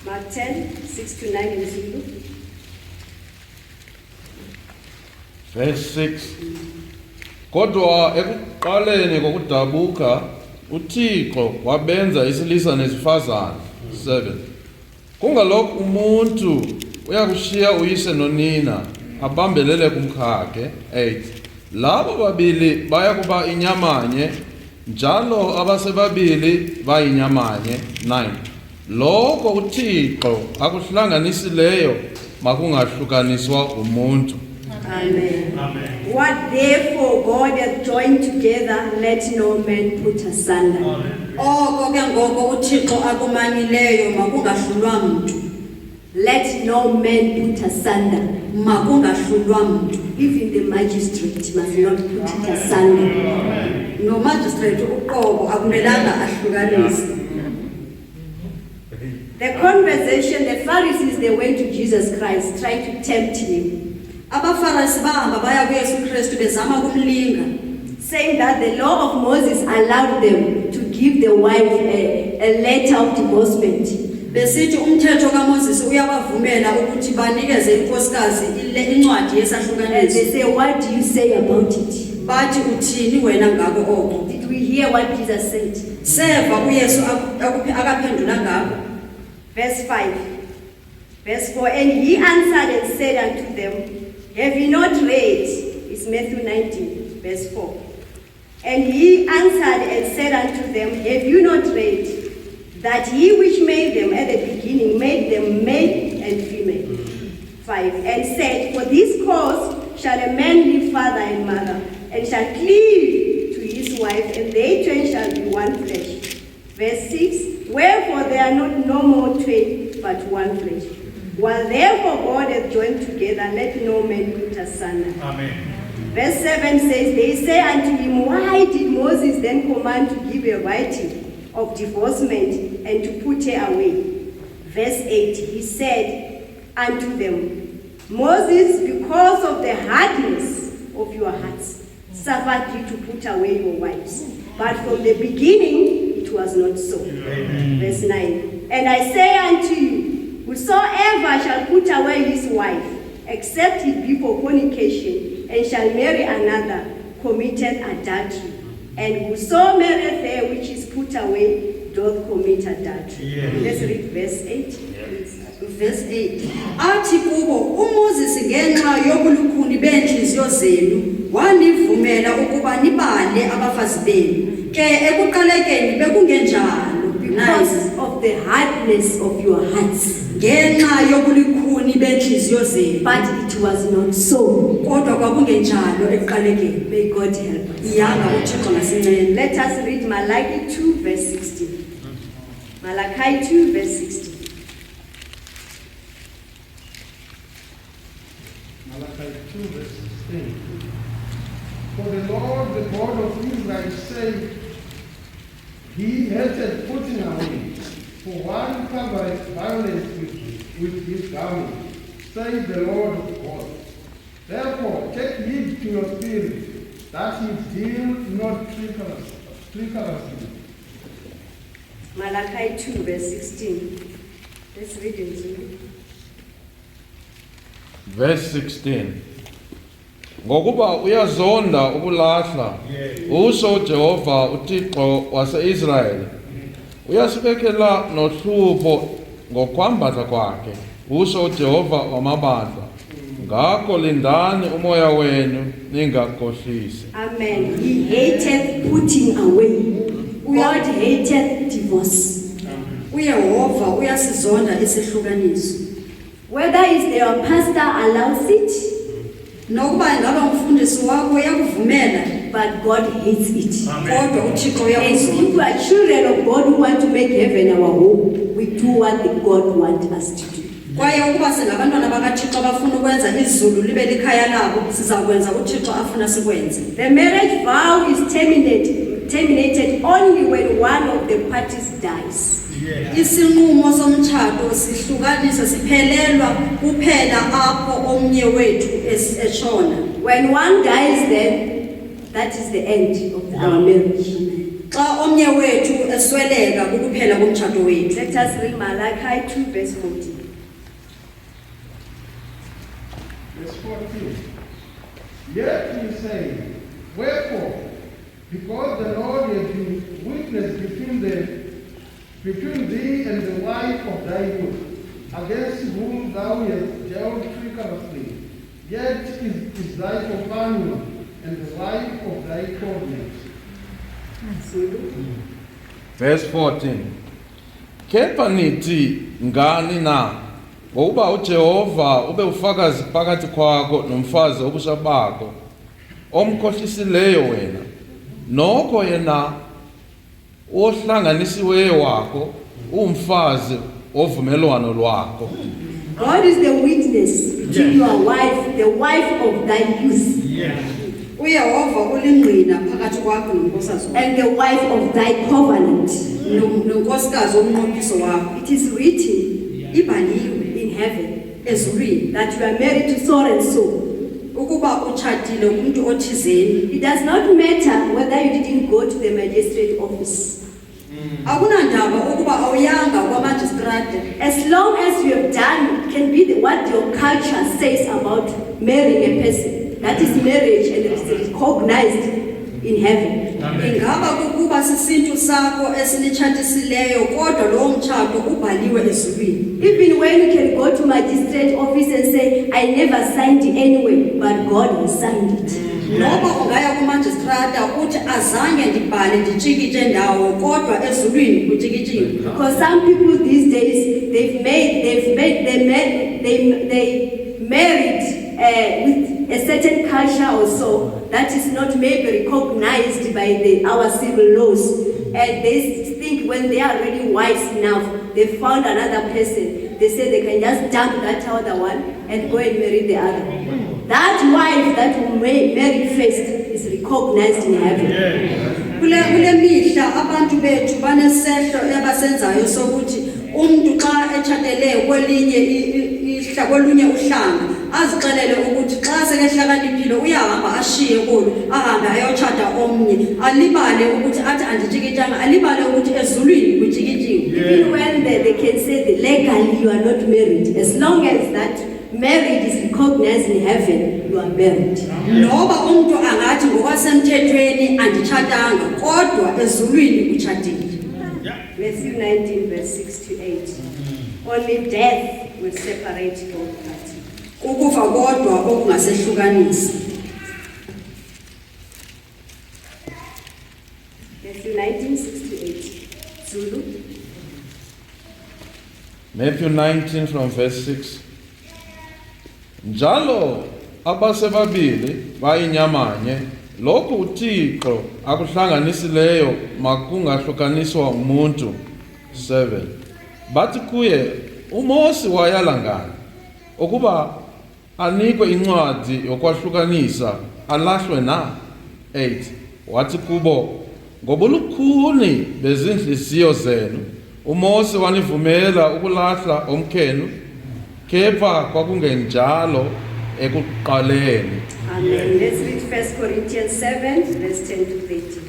Speaker 6: Mark 10, 6 to 9 in Zulu.
Speaker 9: Verse 6. Kodwa ekuqaleni kokudabuka uThixo wabenza isilisa nesifazane. 7. Kungalokho umuntu uyakushiya uyise nonina abambelele kumkhakhe. 8. Labo babili bayakuba inyamanye, njalo abasebabili bayinyamanye. 9. Lokho uThixo akuhlanganisileyo makungahlukaniswa umuntu.
Speaker 6: Amen. What therefore God hath joined together, let no man put asunder.
Speaker 7: Oko ke ngoko uThixo akumanyileyo makungahlulwa muntu.
Speaker 6: Let no man put asunder.
Speaker 7: Makungahlulwa muntu.
Speaker 6: Even the magistrate must not put it asunder.
Speaker 7: No magistrate uqobo akumelanga ahlukanise.
Speaker 6: The conversation, the Pharisees, they went to Jesus Christ, trying to tempt him,
Speaker 7: Abafarisi bahamba baya kuYesu Kristu bezama ukumlinga,
Speaker 6: saying that the law of Moses allowed them to give the wife a letter of divorcement.
Speaker 7: besithi umthetho kaMoses uyabavumela ukuthi banikeze inkosikazi incwadi
Speaker 6: And
Speaker 7: yesahlukaniso.
Speaker 6: they say, what do you say about it?
Speaker 7: Bathi uthini wena ngako oko?
Speaker 6: Did we hear what Jesus said?
Speaker 7: Seva uYesu akaphendula ngako.
Speaker 6: Verse 5. Verse 4. And he answered and said unto them, have you not read? It's Matthew 19, verse 4. And he answered and said unto them, have you not read that he which made them at the beginning made them male and female? 5. And said, for this cause shall a man leave father and mother, and shall cleave to his wife, and they twain shall be one flesh. Verse 6. Wherefore they are not no more twain, but one flesh. While therefore God hath joined together, let no man put asunder.
Speaker 10: Amen.
Speaker 6: Verse 7 says, they say unto him, why did Moses then command to give a writing of divorcement and to put her away? Verse 8, he said unto them, Moses, because of the hardness of your hearts, suffered you to put away your wives. But from the beginning it was not so.
Speaker 10: Amen.
Speaker 6: Verse 9, and I say unto you, whosoever shall put away his wife, except it be for fornication, and shall marry another, committed adultery. And whoso marrieth her which is put away, doth commit adultery.
Speaker 10: Yes.
Speaker 6: Let's read verse 8.
Speaker 7: Verse 8. Athi kubo uMoses ngenxa yobulukhuni benhliziyo zenu wanivumela ukuba nibale abafazi benu. Ke ekuqalekeni bekungenjalo.
Speaker 6: Because of the hardness of your hearts.
Speaker 7: Ngenxa yobulukhuni benhliziyo zenu.
Speaker 6: But it was not so.
Speaker 7: Kodwa kwakungenjalo ekuqalekeni.
Speaker 6: May God help us.
Speaker 7: Iyanga uThixo ngasincane.
Speaker 6: Let us read Malachi 2 verse 16. Malachi 2 verse 16.
Speaker 8: Malachi 2 verse 16. For the Lord, the God of Israel, said, he hated putting away, for one covereth violence with his garment, says the Lord of God. Therefore, take heed to your spirit, that ye deal not treacherously.
Speaker 6: Malachi 2 verse 16. Let's read it.
Speaker 9: Verse 16. Ngokuba uyazonda ukulahla uso Jehova uThixo wase-Israyeli uyasibekela nohlupho ngokwambatha kwakhe uso Jehova wamabandla ngakho lindani umoya wenu ningakhohlisi.
Speaker 6: Amen. He hated putting away. God hated divorce.
Speaker 7: uyehova uyasizonda isihlukaniso.
Speaker 6: Whether it's your pastor allows it,
Speaker 7: Nokuba ingaba umfundisi wakho uyakuvumela,
Speaker 6: but God hates it.
Speaker 7: kodwa uThixo
Speaker 6: And if
Speaker 7: uyakuzonda.
Speaker 6: we are children of God who want to make heaven our home, we do what the God wants us to do.
Speaker 7: Kwaye ukuba singabantwana bakaThixo abafuna ukwenza izulu libe likhaya labo, sizakwenza uThixo afuna sikwenze.
Speaker 6: The marriage vow is terminated only when one of the parties dies.
Speaker 7: Isinqumo somtshado sihlukaniswa siphelelwa kuphela apho omnye wethu eshona.
Speaker 6: When one dies, then that is the end of our marriage.
Speaker 7: Xa omnye wethu esweleka kukuphela komtshado wethu.
Speaker 6: Let us read Malachi 2 verse 14.
Speaker 8: Verse 14. Yet he said, wherefore, because the Lord has been witness between thee and the wife of thy youth, against whom thou hast dealt treacherously, yet is thy companion and the wife of thy covenant.
Speaker 9: Verse 14. Kepha nithi ngani na ngokuba uJehova ube ufakazi phakathi kwakho nomfazi obusha bakho omkhohlisileyo wena nokho yena ohlanganisiweyo wakho umfazi ovumelwano lwakho.
Speaker 6: God is the witness between your wife, the wife of thy youth,
Speaker 7: uyehova ulingqina phakathi kwakho nonkosikazi wakho,
Speaker 6: and the wife of thy covenant.
Speaker 7: nonkosikazi womnqophiso wakho.
Speaker 6: It is written
Speaker 7: Ibhaliwe
Speaker 6: in heaven
Speaker 7: ezulwini
Speaker 6: that you are married to so and so.
Speaker 7: ukuba utshatile kumuntu othizeni.
Speaker 6: It does not matter whether you didn't go to the magistrate office.
Speaker 7: Akunandaba ukuba awuyanga kwamajistrate.
Speaker 6: As long as you have done, it can be what your culture says about marrying a person. That is marriage and it is recognized in heaven.
Speaker 7: Ingaba kukuba sisintu sakho esinitshatisileyo kodwa lowo mtshato ubhaliwe ezulwini.
Speaker 6: Even when you can go to magistrate office and say, I never signed it anyway, but God has signed it.
Speaker 7: Noba ungaya kumajistrata uthi azange ndibhale nditshikitshe ndawo kodwa ezulwini kutshikitshiwe.
Speaker 6: Because some people these days, they married with a certain culture or so that is not maybe recognized by our civil laws. And they think when they are already wives now, they found another person, they say they can just dump that other one and go and marry the other. That wife that will marry first is recognized in heaven.
Speaker 7: Kule mihla abantu bethu banesehlo abasenzayo sokuthi umuntu xa etshatele kolunye uhlanga azixelele ukuthi xa sekehlakaniphile uyahamba ashiye kulo ahambe ayotshata omnye alibale ukuthi athi anditshikitshanga alibale ukuthi ezulwini kutshikitshiwe.
Speaker 6: Even when they can say that legally you are not married, as long as that marriage is recognized in heaven, you are married.
Speaker 7: Noba umuntu angathi ngokwasemthethweni anditshatanga kodwa ezulwini utshatile.
Speaker 6: Matthew 19 verse 6 to 8. Only death will separate both parties.
Speaker 7: Ukufa kodwa okungasehlukanisi.
Speaker 6: Matthew 19, 6 to 8. Zulu.
Speaker 9: Matthew 19 from verse 6. Njalo abasebabili bayinyamanye lokhu uThixo akuhlanganisileyo makungahlukaniswa umuntu. 7. Bathi kuye uMose wayala ngani ukuba anikwe incwadi yokwahlukanisa alahlwe na. 8. Wathi kubo ngobulukhuni bezinhliziyo zenu uMose wanivumela ukulahla omkhenu kepha kwakungenjalo ekuqaleni.
Speaker 6: Amen. Let's read 1 Corinthians 7 verse 10 to 13.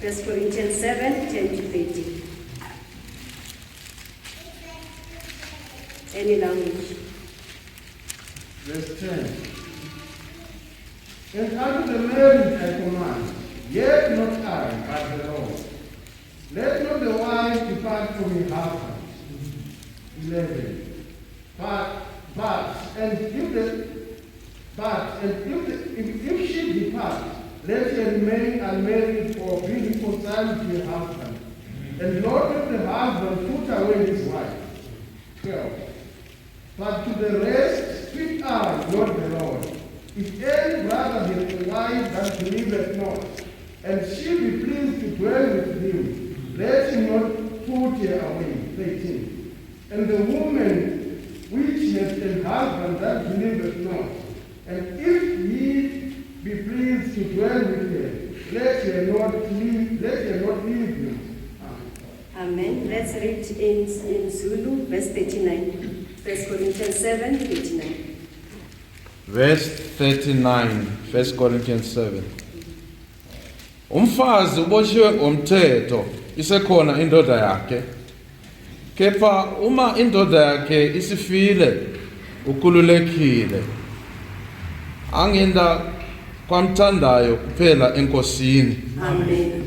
Speaker 6: 1 Corinthians 7, 10 to 13. Any language.
Speaker 8: Verse 10. And unto the married I command, yet not I, but the Lord. Let not the wife depart from her husband. 11. But and give the But if she departs, let her remain unmarried or be reconciled to her husband. And not let the husband put away his wife. 12. But to the rest speak I, not the Lord. If any brother has a wife that believeth not, and she be pleased to dwell with him, let him not put her away. 13. And the woman which has a husband that believeth not, and if he be pleased to dwell with her, let her not leave him.
Speaker 6: Amen. Let's read in Zulu, verse 39. 1 Corinthians 7, 39.
Speaker 9: Verse 39, 1 Corinthians 7. Umfazi uboshiwe ngomthetho isekhona indoda yakhe. Kepha uma indoda yakhe isifile ukhululekile. Angenda kwamthandayo kuphela enkosini.
Speaker 6: Amen.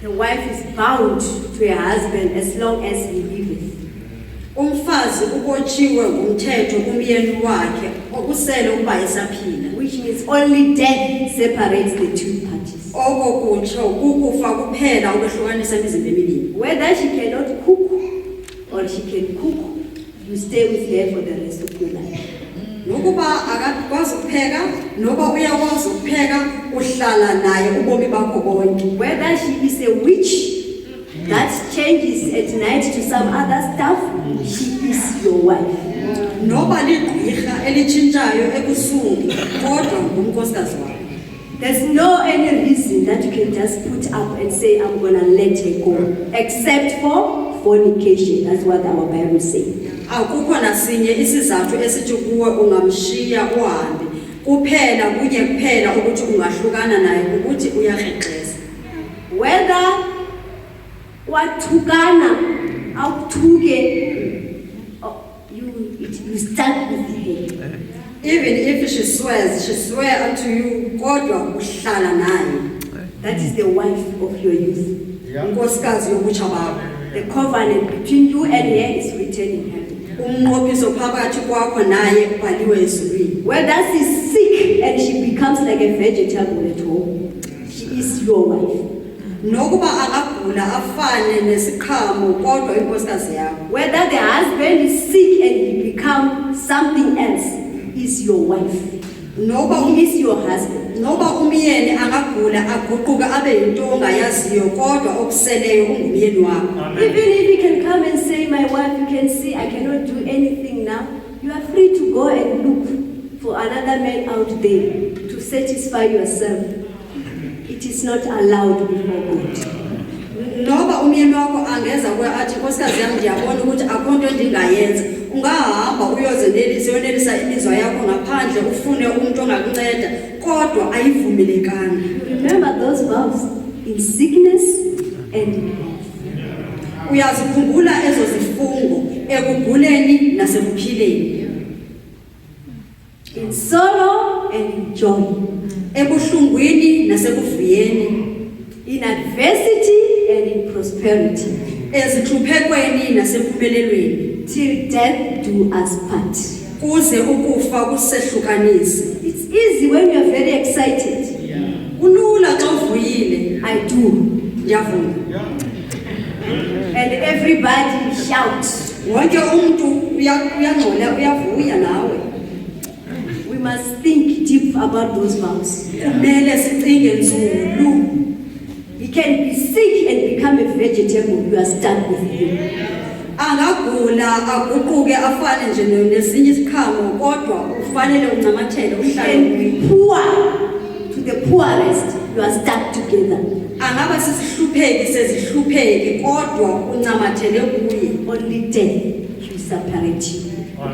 Speaker 6: The wife is bound to her husband as long as he liveth.
Speaker 7: Umfazi ubotshiwe ngumthetho kumyeni wakhe okusele ukuba esaphila.
Speaker 6: Which means only death separates the two parties.
Speaker 7: Oko kutsho kukufa kuphela ukwehlukanisa imizimba emibini.
Speaker 6: Whether she cannot cook or she can cook, you stay with her for the rest of your life.
Speaker 7: Nokuba akakwazi ukupheka noba uyakwazi ukupheka uhlala naye ubomi bakho bonke.
Speaker 6: Whether she is a witch that changes at night to some other stuff, she is your wife.
Speaker 7: Noba ligqirha elitshintshayo ebusuku kodwa ngumnkosikazi wakho.
Speaker 6: There's no any reason that you can just put up and say, I'm going to let her go, except for fornication. That's what our Bible says.
Speaker 7: Akukho nasinye isizathu esithi kuwe ungamshiya uhambe. Kuphela kunye kuphela ukuthi ungahlukana naye ukuthi uyarheqeza.
Speaker 6: Whether wathukana awuthuke you start with her.
Speaker 7: Even if she swear unto you kodwa uhlala naye.
Speaker 6: That is the wife of your youth.
Speaker 7: Unkosikazi yobutsha bakho.
Speaker 6: The covenant between you and her is written in heaven.
Speaker 7: Umnqophiso phakathi kwakho naye ubhaliwe ezulwini.
Speaker 6: Whether she's sick and she becomes like a vegetable at home, she is your wife.
Speaker 7: Nokuba akagula afane nesiqhamo kodwa inkosikazi yakho.
Speaker 6: Whether the husband is sick and he becomes something else, is your wife.
Speaker 7: Noba
Speaker 6: he is your husband.
Speaker 7: Noba umyeni akagula aguquka abe yinto ongayaziyo kodwa okuseleyo ungumyeni wakho.
Speaker 6: Even if he can come and say, my wife, you can see I cannot do anything now, you are free to go and look for another man out there to satisfy yourself. It is not allowed before God.
Speaker 7: Noba umyeni wakho angeza kuwe athi nkosikazi yami ndiyabona ukuthi akho nto endingayenza. Ungahamba uyonelisa imizwa yakho ngaphandle ufune umuntu ongakunceda kodwa ayivumelekanga.
Speaker 6: Remember those vows in sickness and in health.
Speaker 7: Uyazikhumbula ezo zifungo ekuguleni nasekuphileni.
Speaker 6: In sorrow and in joy.
Speaker 7: Ebuhlungwini nasekuvuyeni.
Speaker 6: In adversity and in prosperity.
Speaker 7: Ezihluphekweni nasempumelelweni.
Speaker 6: Till death do us part.
Speaker 7: Kuze ukufa kusehlukanise.
Speaker 6: It's easy when you are very excited.
Speaker 7: Kulula xa uvuyile.
Speaker 6: I do.
Speaker 7: Ndiyavuma.
Speaker 6: And everybody shouts.
Speaker 7: Wonke umuntu uyangcola uyavuya nawe.
Speaker 6: We must think deep about those vows.
Speaker 7: Kumele sicinge nzulu.
Speaker 6: He can be sick and become a vegetable. You are stuck with him.
Speaker 7: Angagula aguquke afane nje nesinye isiqhamo kodwa ufanele uncamathele uhlale.
Speaker 6: And be poor to the poorest. You are stuck together.
Speaker 7: Angaba sisihlupheki sezihlupheki kodwa uncamathele kuye.
Speaker 6: Only death will separate you.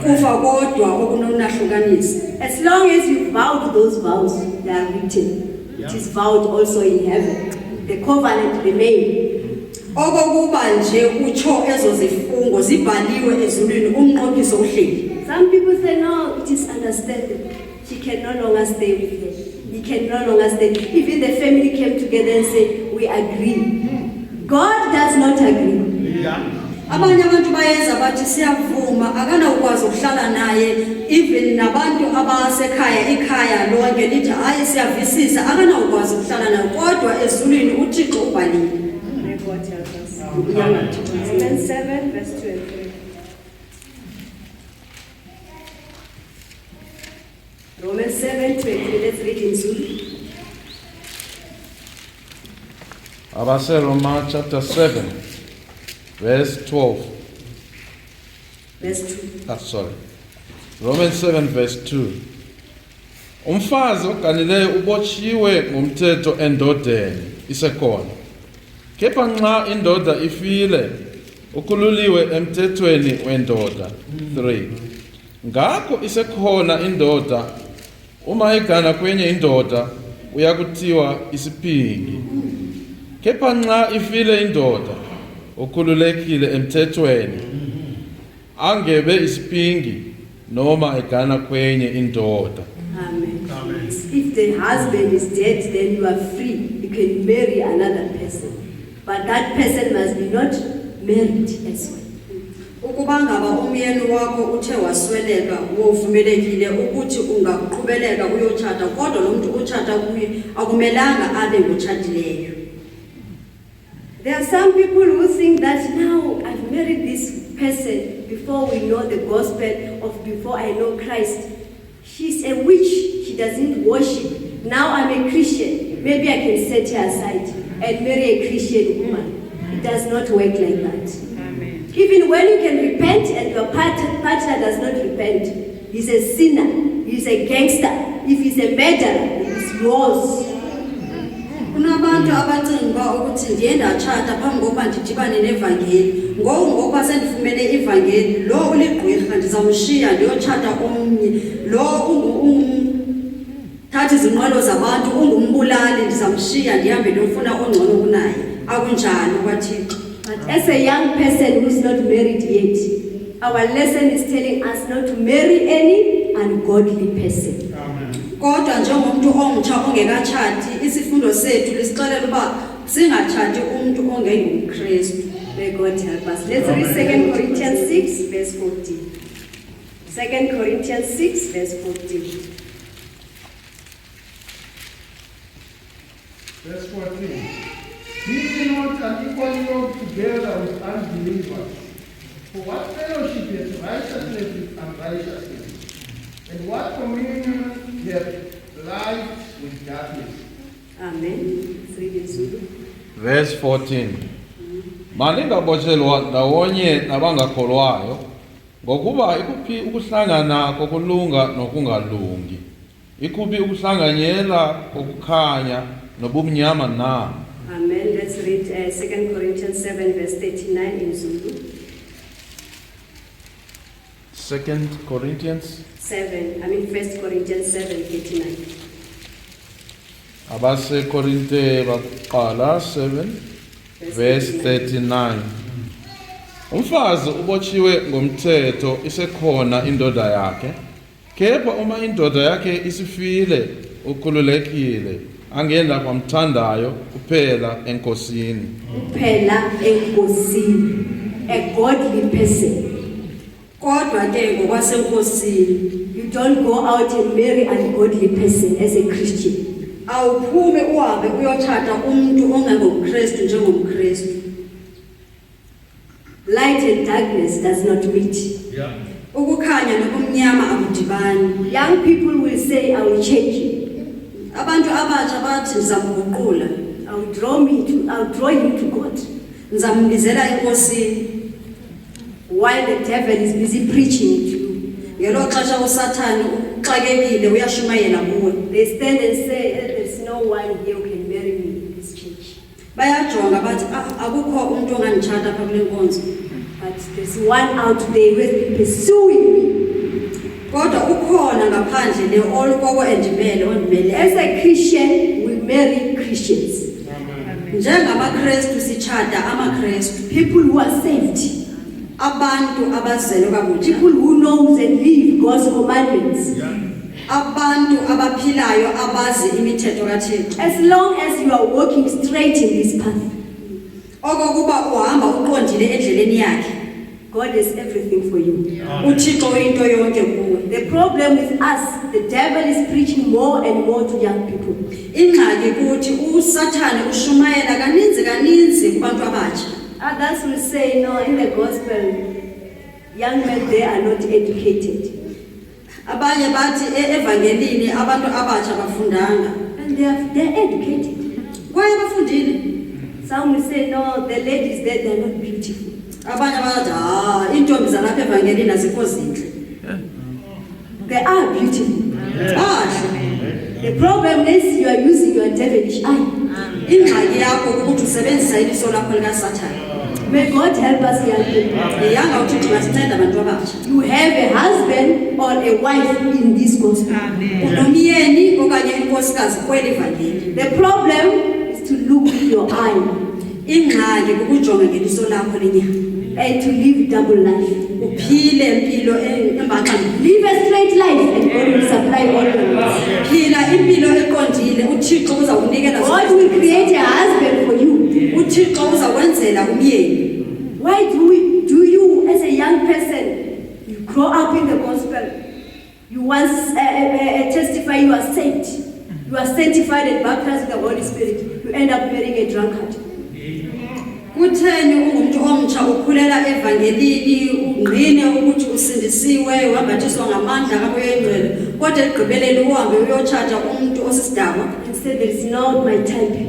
Speaker 7: Kufa kodwa okunonahlukanisa.
Speaker 6: As long as you vowed those vows, they are written. It is vowed also in heaven. The covenant remains.
Speaker 7: Okokuba nje utsho ezo zifungo zibhaliwe ezulwini umnqophiso uhleli.
Speaker 6: Some people say no, it is understandable. She can no longer stay with him. He can no longer stay. Even the family came together and said, we agree. God does not agree.
Speaker 7: Abanye abantu bayeza bathi siyavuma akanawukwazi ukuhlala naye even nabantu abasekhaya ikhaya lonke lithi hayi siyavisisa akanawukwazi ukuhlala nayo kodwa ezulwini uThixo ubhalile.
Speaker 6: May God help us. Romans 7, verse 2 and 3. Romans 7, 23. Let's read in Zulu.
Speaker 9: Abase Roma chapter 7 verse 12.
Speaker 6: Verse 2.
Speaker 9: Sorry. Romans 7 verse 2. Umfazi oganileyo ubotshiwe ngomthetho endodeni isekhona. Kepha nxa indoda ifile ukululiwe emthethweni wendoda. 3. Ngakho isekhona indoda uma igana kwenye indoda uyakuthiwa isiphingi. Kepha nxa ifile indoda ukhululekile emthethweni angebe isiphingi noma egana kwenye indoda.
Speaker 6: Amen. If the husband is dead, then you are free. You can marry another person. But that person must be not married as well.
Speaker 7: Ukuba ngaba umyeni wakho uthe wasweleka wovumelekile ukuthi ungaqhubeleka uyotshata kodwa lo muntu utshata kuye akumelanga abe ngotshadileyo.
Speaker 6: There are some people who think that now I've married this person before we know the gospel, of before I know Christ. She's a witch. She doesn't worship. Now I'm a Christian. Maybe I can set her aside and marry a Christian woman. It does not work like that.
Speaker 3: Amen.
Speaker 6: Even when you can repent and your partner does not repent, he's a sinner. He's a gangster. If he's a murderer, it's yours.
Speaker 7: Kunabantu abacinga ukuthi ndiye ndachata phambi kokuba ndidibane nevangeli ngoba sendifumene ivangeli lo uligqwirha ndizamshiya ndiyotshata omnye lo thatha izinqwelo zabantu ungumbulali ndizamshiya ndihambe ndiyofuna ongcono kunaye akunjani kwaThixo.
Speaker 6: But as a young person who is not married yet, our lesson is telling us not to marry any ungodly person.
Speaker 7: Kodwa njengomuntu omtsha ongekatshati isifundo sethu lisixelela uba singatshati umuntu ongengumKristu.
Speaker 6: May God help us. Let's read 2 Corinthians 6, verse 14. 2 Corinthians 6, verse 14.
Speaker 8: Verse 14. Be not unequally yoked together with unbelievers. For what fellowship is righteousness with unrighteousness? And what communion have light with darkness?
Speaker 6: Amen. Let's read in Zulu.
Speaker 9: Verse 14. Malingabotshelwa ndawonye nabangakholwayo ngokuba ikuphi ukuhlangana kokulunga nokungalungi. Ikuphi ukuhlanganyela kokukhanya nobumnyama na.
Speaker 6: Amen. Let's read 2 Corinthians 7, verse 39 in Zulu.
Speaker 9: 2 Corinthians
Speaker 6: 1 Corinthians 7, 39.
Speaker 9: Abase Korinte baqala 7 verse 39. Umfazi ubotshiwe ngomthetho isekhona indoda yakhe. Kepha uma indoda yakhe isifile ukhululekile angenda kwamthandayo kuphela enkosini.
Speaker 6: Kuphela enkosini. A godly person.
Speaker 7: Kodwa ke ngokwasenkosini
Speaker 6: You don't go out and marry an ungodly person as a Christian.
Speaker 7: awuphume uhambe uyotshata umuntu ongengomKristu njengomKristu.
Speaker 6: Light and darkness does not meet.
Speaker 7: Ukukhanya nobumnyama akudibani.
Speaker 6: Young people will say, I will change you.
Speaker 7: Abantu abatsha bathi ndizamguqula.
Speaker 6: I will draw you to God.
Speaker 7: Ndizambizela enkosini.
Speaker 6: While the devil is busy preaching to you.
Speaker 7: Ngelo xesha uSathane uxakekile uyashumayela kuwe.
Speaker 6: They stand and say, there's no one here who can marry me in this church.
Speaker 7: Bayajonga bathi akukho umuntu onganditshata apha kule nkonzo.
Speaker 6: But there's one out there who has been pursuing me.
Speaker 7: Kodwa ukhona ngaphandle le olukoko endimele ondimele.
Speaker 6: As a Christian, we marry Christians.
Speaker 7: NjengamaKristu sitshata amaKristu.
Speaker 6: People who are saved.
Speaker 7: Abantu abazelwe kabutsha.
Speaker 6: People who know and live God's commandments.
Speaker 7: Abantu abaphilayo abazi imithetho kaThixo.
Speaker 6: As long as you are walking straight in this path.
Speaker 7: Okokuba uhamba uqondile endleleni yakhe.
Speaker 6: God has everything for you.
Speaker 7: uthixo uyinto yonke kuwe.
Speaker 6: The problem with us, the devil is preaching more and more to young people.
Speaker 7: Ingxaki kuthi usathane ushumayela kaninzi kubantu abatsha.
Speaker 6: Others will say, no, in the gospel, young men, they are not educated.
Speaker 7: Abanye bathi evangelini abantu abatsha bafundanga.
Speaker 6: And they're educated.
Speaker 7: Kwaye bafundile.
Speaker 6: Some will say, no, the ladies there, they're not beautiful.
Speaker 7: Abanye bathi intombi zalapha evangelini azikho zinhle.
Speaker 6: They are beautiful.
Speaker 7: Bahle.
Speaker 6: The problem is you are using your devilish eye.
Speaker 7: Ingxaki yakho ukuthi usebenzisa iliso lakho likaSathane.
Speaker 6: May God help us, young people.
Speaker 7: Yanga uthixo masincede abantu abatsha.
Speaker 6: You have a husband or a wife in this gospel.
Speaker 7: Unomyeni okanye inkosikazi kweli vangeli.
Speaker 6: The problem is to look with your eye
Speaker 7: Ingxaki ukujonga ngeliso lakho lenyama.
Speaker 6: and to live double life.
Speaker 7: Uphile impilo embaxa.
Speaker 6: Live a straight life and God will supply all your needs.
Speaker 7: Phila impilo eqondile uthixo uzawunikela
Speaker 6: God will create a husband for you.
Speaker 7: uthixo uzakwenzela umyeni.
Speaker 6: Why do you as a young person, you grow up in the gospel, you once testify you are saved, you are sanctified and baptized with the Holy Spirit, you end up marrying a drunkard.
Speaker 7: Kutheni ungumuntu omtsha ukhulela evangelini ungqine ukuthi usindisiwe wambathiswa ngamandla kamoyengcwele kodwa egqibeleni uhambe uyotshaja umuntu osisidakwa
Speaker 6: And say there is not my type.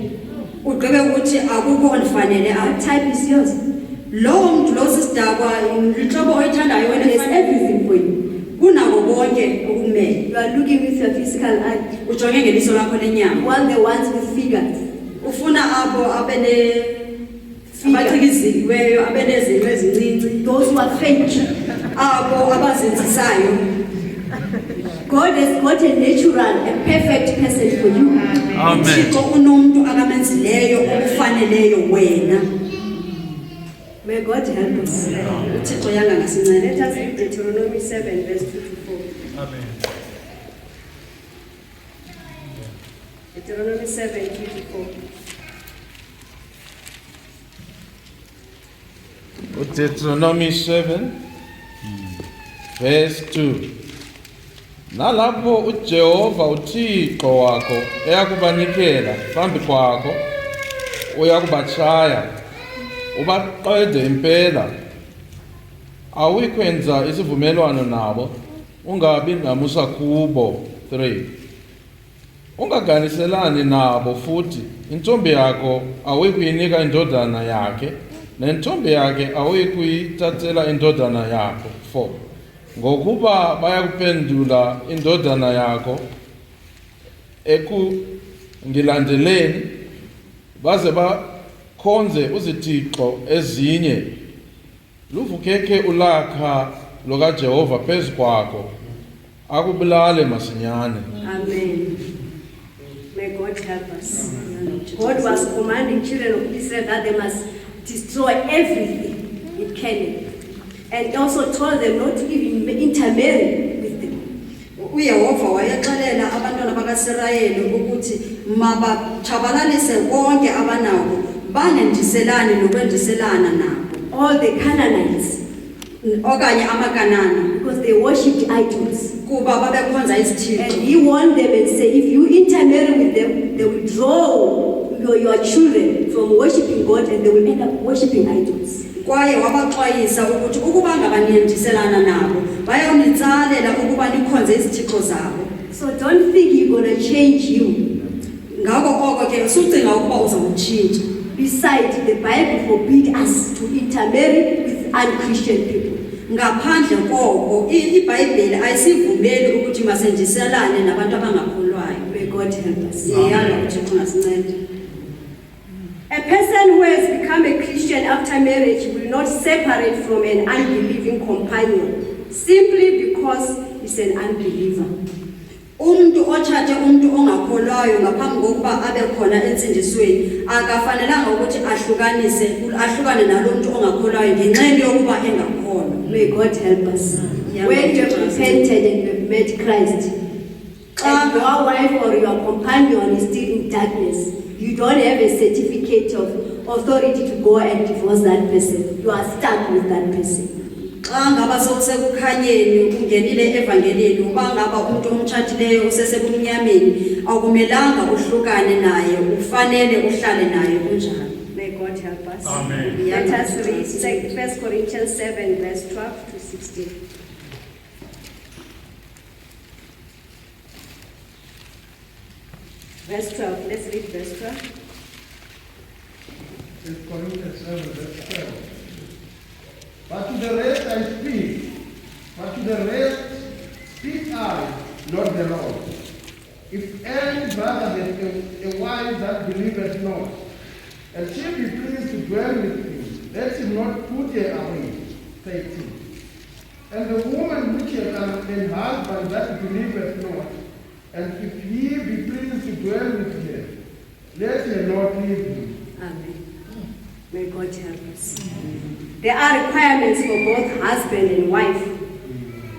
Speaker 7: ugqibe ukuthi akukho ondifanele
Speaker 6: Our type is yours.
Speaker 7: lowo muntu lo sisidakwa inhlobo oyithandayo wena
Speaker 6: There's everything for you.
Speaker 7: kunako konke okumele
Speaker 6: You are looking with your physical eye.
Speaker 7: ujonge ngeliso lakho
Speaker 6: You
Speaker 7: lenyama
Speaker 6: want the ones with figures.
Speaker 7: ufuna abo abacikiziweyo abenezinto ezincinci
Speaker 6: Those who are fake.
Speaker 7: abo abazenzisayo.
Speaker 6: God has got a natural, a perfect person for you.
Speaker 9: Amen.
Speaker 7: uthixo unomuntu akamenzileyo okufaneleyo wena.
Speaker 6: May God help us.
Speaker 7: uthixo yanga ngasincede.
Speaker 6: Let us read Deuteronomy 7, verse 2 to 4. Deuteronomy 7, 2 to 4.
Speaker 9: Deuteronomy 7 verse 2. Nalapho uJehova uThixo wakho eyakubanikela phambi kwakho uyakubatshaya ubaqede impela awuyikwenza isivumelwano nabo ungabi namusa kubo. 3. Ungaganiselani nabo futhi intombi yakho awuyikuyinika indodana yakhe nentombi yakhe awuyikuyithathela indodana yakho. 4. Ngokuba bayakuphendula indodana yakho ekungilandeleni baze bakhonze uzithixo ezinye luvukeke ulakha lokaJehova phezu kwakho akubulale masinyane.
Speaker 6: Amen. May God help us. God was commanding children of Israel that they must destroy everything in Canaan. And also told them not to even intermarry with them.
Speaker 7: uYehova wayexelela abantwana bakaSirayeli ukuthi mabatshabalalise konke abanako bangendiselani nokwendiselana nabo.
Speaker 6: All the Canaanites,
Speaker 7: okanye amakanana
Speaker 6: because they worshipped idols.
Speaker 7: kuba babekhonza
Speaker 6: And
Speaker 7: izithixo.
Speaker 6: he warned them and said, if you intermarry with them, they will draw your children from worshipping God and they will end up worshipping idols.
Speaker 7: Kwaye wabaxwayisa ukuthi ukuba ngabanyendiselana nabo bayonitsalela ukuba nikhonze izithixo zabo.
Speaker 6: So don't think you're going to change you.
Speaker 7: Ngako oko ke usucinga ukuba uzawutshintsha.
Speaker 6: Besides, the Bible forbids us to intermarry with unchristian people.
Speaker 7: Ngaphandle koko iBhayibheli ayisivumeli ukuthi masendiselane nabantu abangakholwayo.
Speaker 6: May God help us.
Speaker 7: Yanga uThixo ngasincede.
Speaker 6: A person who has become a Christian after marriage will not separate from an unbelieving companion simply because he's an unbeliever.
Speaker 7: Umuntu othathe umuntu ongakholwayo ngaphambi kokuba abe khona entsindisweni akafanelanga ukuthi ahlukane nalomuntu ongakholwayo ngenxa yokuba engakholwa.
Speaker 6: May God help us. When you have repented and you have met Christ, and your wife or your companion is still in darkness, you don't have a certificate of authority to go and divorce that person. you are stuck with that person.
Speaker 7: Xa ngaba sekukhanyeni ungenile evangelini uba ngaba umuntu omtshatileyo usesebumnyameni akumelanga uhlukane naye ufanele uhlale naye kunjalo.
Speaker 6: May God help us.
Speaker 8: Amen.
Speaker 6: Let us read 1 Corinthians 7, verse 12 to 16. Verse 12. Let's read verse 12.
Speaker 8: 1 Corinthians 7, verse 12. But to the rest I speak, but to the rest speak I, not the Lord. If any brother has a wife that believeth not, and she be pleased to dwell with him, let him not put her away. 13. And the woman which hath an husband that believeth not, and if he be pleased to dwell with her, let her not leave him.
Speaker 6: Amen. May God help us. There are requirements for both husband and wife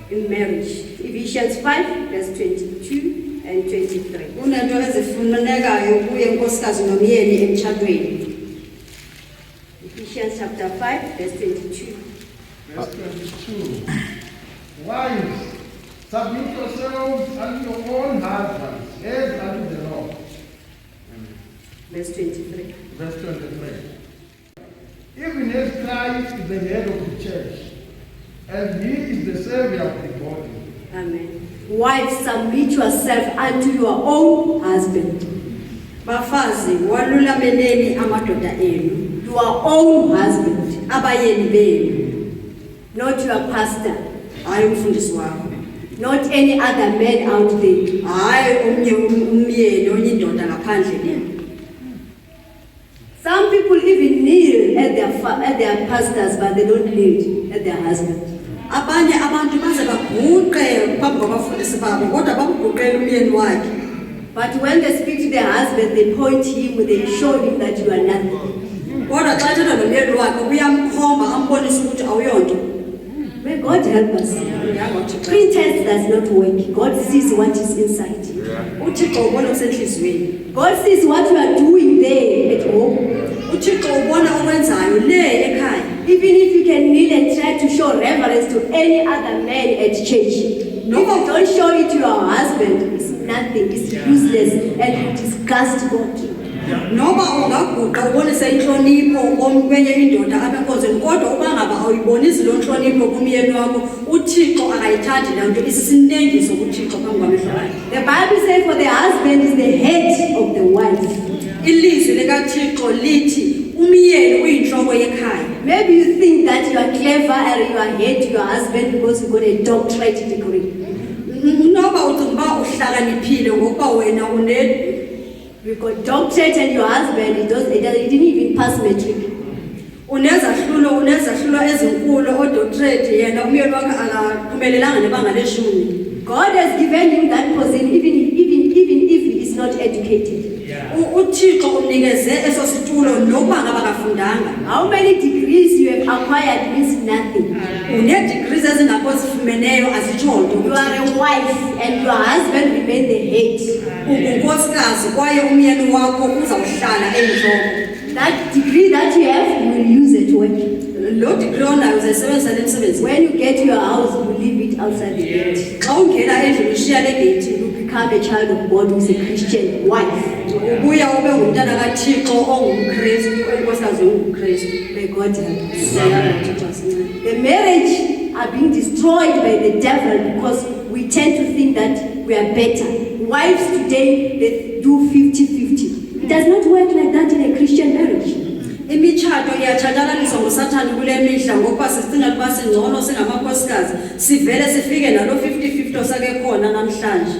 Speaker 6: in marriage. Ephesians 5, verse 22 and 23.
Speaker 7: Kunento ezifunekayo kuye unkosikazi nomyeni emtshadweni.
Speaker 6: Ephesians chapter 5, verse 22.
Speaker 8: Verse 22. Wives, submit yourselves unto your own husbands, as unto the Lord.
Speaker 6: Verse 23.
Speaker 8: Verse 23. Even as Christ is the head of the church, and he is the Savior of the body.
Speaker 6: Amen. Wives, submit yourself unto your own husband.
Speaker 7: Bafazi walulameneni amadoda enu.
Speaker 6: Your own husband.
Speaker 7: Abayeni benu.
Speaker 6: Not your pastor.
Speaker 7: Hayi umfundisi wakho.
Speaker 6: Not any other man out there.
Speaker 7: Hayi omnye umyeni onye indoda ngaphandle le.
Speaker 6: Some people even kneel at their pastors, but they don't kneel at their husband.
Speaker 7: Abanye abantu baze baguqe phambi kwabafundisi babo kodwa bamguqela umyeni wakhe.
Speaker 6: But when they speak to their husband, they point him, they show him that you are nothing.
Speaker 7: Kodwa xa ethetha nomyeni wakhe uyamkhomba ambonisa ukuthi awuyonto.
Speaker 6: May God help us. Pretense does not work. God sees what is inside.
Speaker 7: uThixo ubona osenhlizweni.
Speaker 6: God sees what you are doing there at home.
Speaker 7: uThixo ubona okwenzayo le ekhaya.
Speaker 6: Even if you can kneel and try to show reverence to any other man at church, if you don't show it to your husband, it's nothing, it's useless, and you disgust God.
Speaker 7: Noba ungaguqa ubonise inhlonipho kwenye indoda apha enkonzweni kodwa uba ngaba awuyibonisi lo nhlonipho kumyeni wakho uThixo akayithandi le nto isisinengiso kuThixo phambi kwamehlo akhe.
Speaker 6: The Bible says for the husband is the head of the wife.
Speaker 7: Ilizwi likaThixo lithi umyeni uyinhloko yekhaya.
Speaker 6: Maybe you think that you are clever and you are head to your husband because you got a doctorate degree.
Speaker 7: Noba ucinga uba uhlakaniphile ngokuba wena
Speaker 6: you got doctorate and your husband he didn't even pass matric.
Speaker 7: Unezahlulo ezinkulu odoctorate yena umyeni wakhe akaphumelelanga nebanga leshumi.
Speaker 6: God has given him that position even if he is not educated.
Speaker 7: uThixo umnikeze eso situlo nokuba ngaba kafundanga.
Speaker 6: How many degrees you have acquired means nothing.
Speaker 7: Une-degrees ezingapho zifumeneyo azitsho nto.
Speaker 6: You are a wife and your husband remain the head.
Speaker 7: Ungunkosikazi kwaye umyeni wakho uzawuhlala enhloko.
Speaker 6: That degree that you have, you will use it work.
Speaker 7: Lo degree onayo uzayisebenzisa le msebenzi.
Speaker 6: When you get to your house, you leave it outside the gate.
Speaker 7: Xa ungena endlini ushiya le gate,
Speaker 6: You become a child of God who is a Christian wife.
Speaker 7: ubuya ube ngumntana kaThixo ongumKristu, enkosikazi ongumKristu.
Speaker 6: May God help us. The marriage are being destroyed by the devil because we tend to think that we are better. Wives today, they do 50-50. It does not work like that in a Christian marriage.
Speaker 7: Imitshato iyatshatyalaliswa nguSathane kule mihla ngokuba sicinga ukuba singcono singamakhosikazi sivele sifike nalo 50-50 osake khona namhlanje.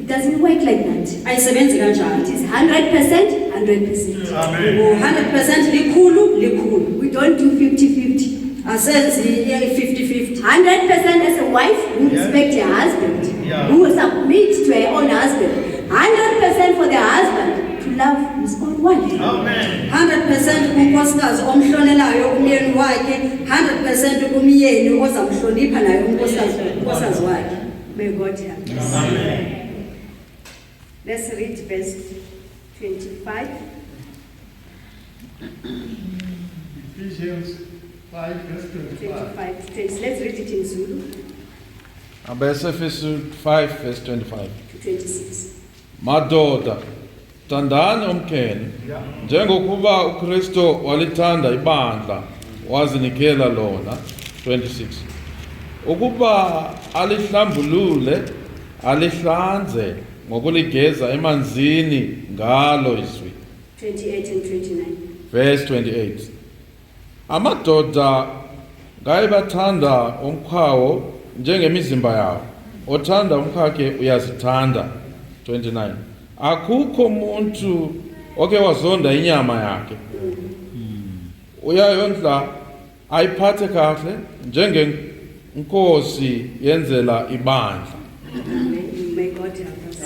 Speaker 6: It doesn't work like that.
Speaker 7: Ayisebenzi kanjalo.
Speaker 6: It is 100%, 100%.
Speaker 8: Amen.
Speaker 7: 100% likhulu.
Speaker 6: We don't do 50-50.
Speaker 7: Asenzi 50-50.
Speaker 6: 100% as a wife who respects her husband, who will submit to her own husband. 100% for the husband to love his own wife.
Speaker 8: Amen.
Speaker 7: 100% kunkosikazi omhlonelayo umyeni wakhe, 100% kumyeni ozamhlonipha naye unkosikazi wakhe.
Speaker 6: May God help us.
Speaker 8: Amen.
Speaker 6: Let's read verse 25.
Speaker 8: Ephesians 5 verse 25.
Speaker 6: 25. Let's read it in Zulu
Speaker 9: Abesefesu 5 verse 25.
Speaker 6: to 26.
Speaker 9: Madoda, thandani umkheni njengokuba uKristu walithanda ibandla wazinikela lona. 26. Ukuba alihlambulule, alihlanze ngokuligeza emanzini ngalo izwi.
Speaker 6: 28 and 29.
Speaker 9: Verse 28. Amadoda ngayibathanda umkhawo njengemizimba yawo. Othanda umkhakhe uyazithanda. 29. Akukho umuntu oke wazonda inyama yakhe. Uyayondla ayiphathe kahle njengenkosi yenzela ibandla.
Speaker 6: May God help us.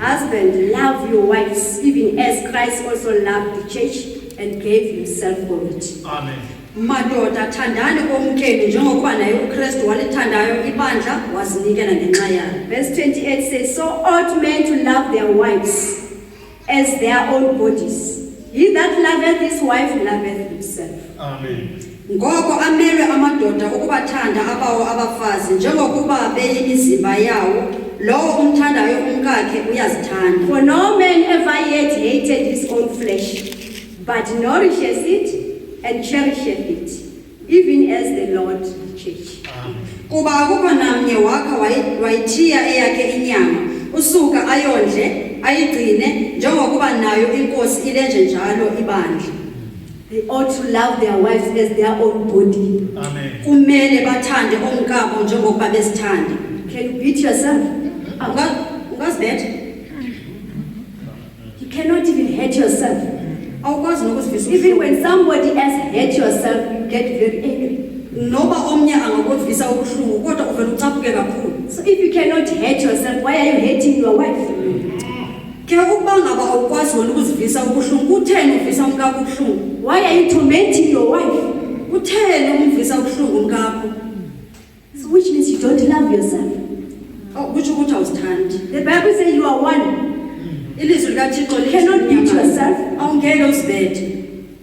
Speaker 6: Husband, love your wives, even as Christ also loved the church and gave himself for it.
Speaker 8: Amen.
Speaker 7: Madoda thandani omkheni njengokuba naye uKristu walithandayo ibandla wazinikela ngenxa yayo.
Speaker 6: Verse 28 says, so ought men to love their wives as their own bodies. He that loveth his wife loveth himself.
Speaker 8: Amen.
Speaker 7: Ngoko amelwe amadoda ukubathanda abawo abafazi njengokuba beyimizimba yawo, lowo umthandayo umkakhe uyazithanda.
Speaker 6: For no man ever yet hated his own flesh, but nourishes it and cherisheth it, even as the Lord the church.
Speaker 7: Kuba akukho namnye wakha wayithiya eyakhe inyama, usuka ayondle ayigcine njengokuba nayo inkosi ilenje njalo ibandla.
Speaker 6: They ought to love their wives as their own body.
Speaker 8: Amen.
Speaker 7: Kumele bathande omkabo njengokuba besithanda.
Speaker 6: Can you beat yourself?
Speaker 7: Ungazibetha?
Speaker 6: You cannot even hate yourself.
Speaker 7: Awukwazi nokuzivisa
Speaker 6: Even when somebody else hates yourself, you get very angry.
Speaker 7: noba omnye angakuvisa ubuhlungu kodwa uvela ucaphuke kakhulu.
Speaker 6: So if you cannot hate yourself, why are you hating your wife?
Speaker 7: Ke ukuba ngaba awukwazi wena ukuzivisa ubuhlungu, kutheni uvisa umkakho ubuhlungu?
Speaker 6: Why are you tormenting your wife?
Speaker 7: Kutheni umvisa ubuhlungu umkakho?
Speaker 6: So which means you don't love yourself.
Speaker 7: Kutsho ukuthi awuzithandi.
Speaker 6: The Bible says you are one.
Speaker 7: Ilizwi likaThixo
Speaker 6: You cannot beat yourself.
Speaker 7: awungeke uzibethe.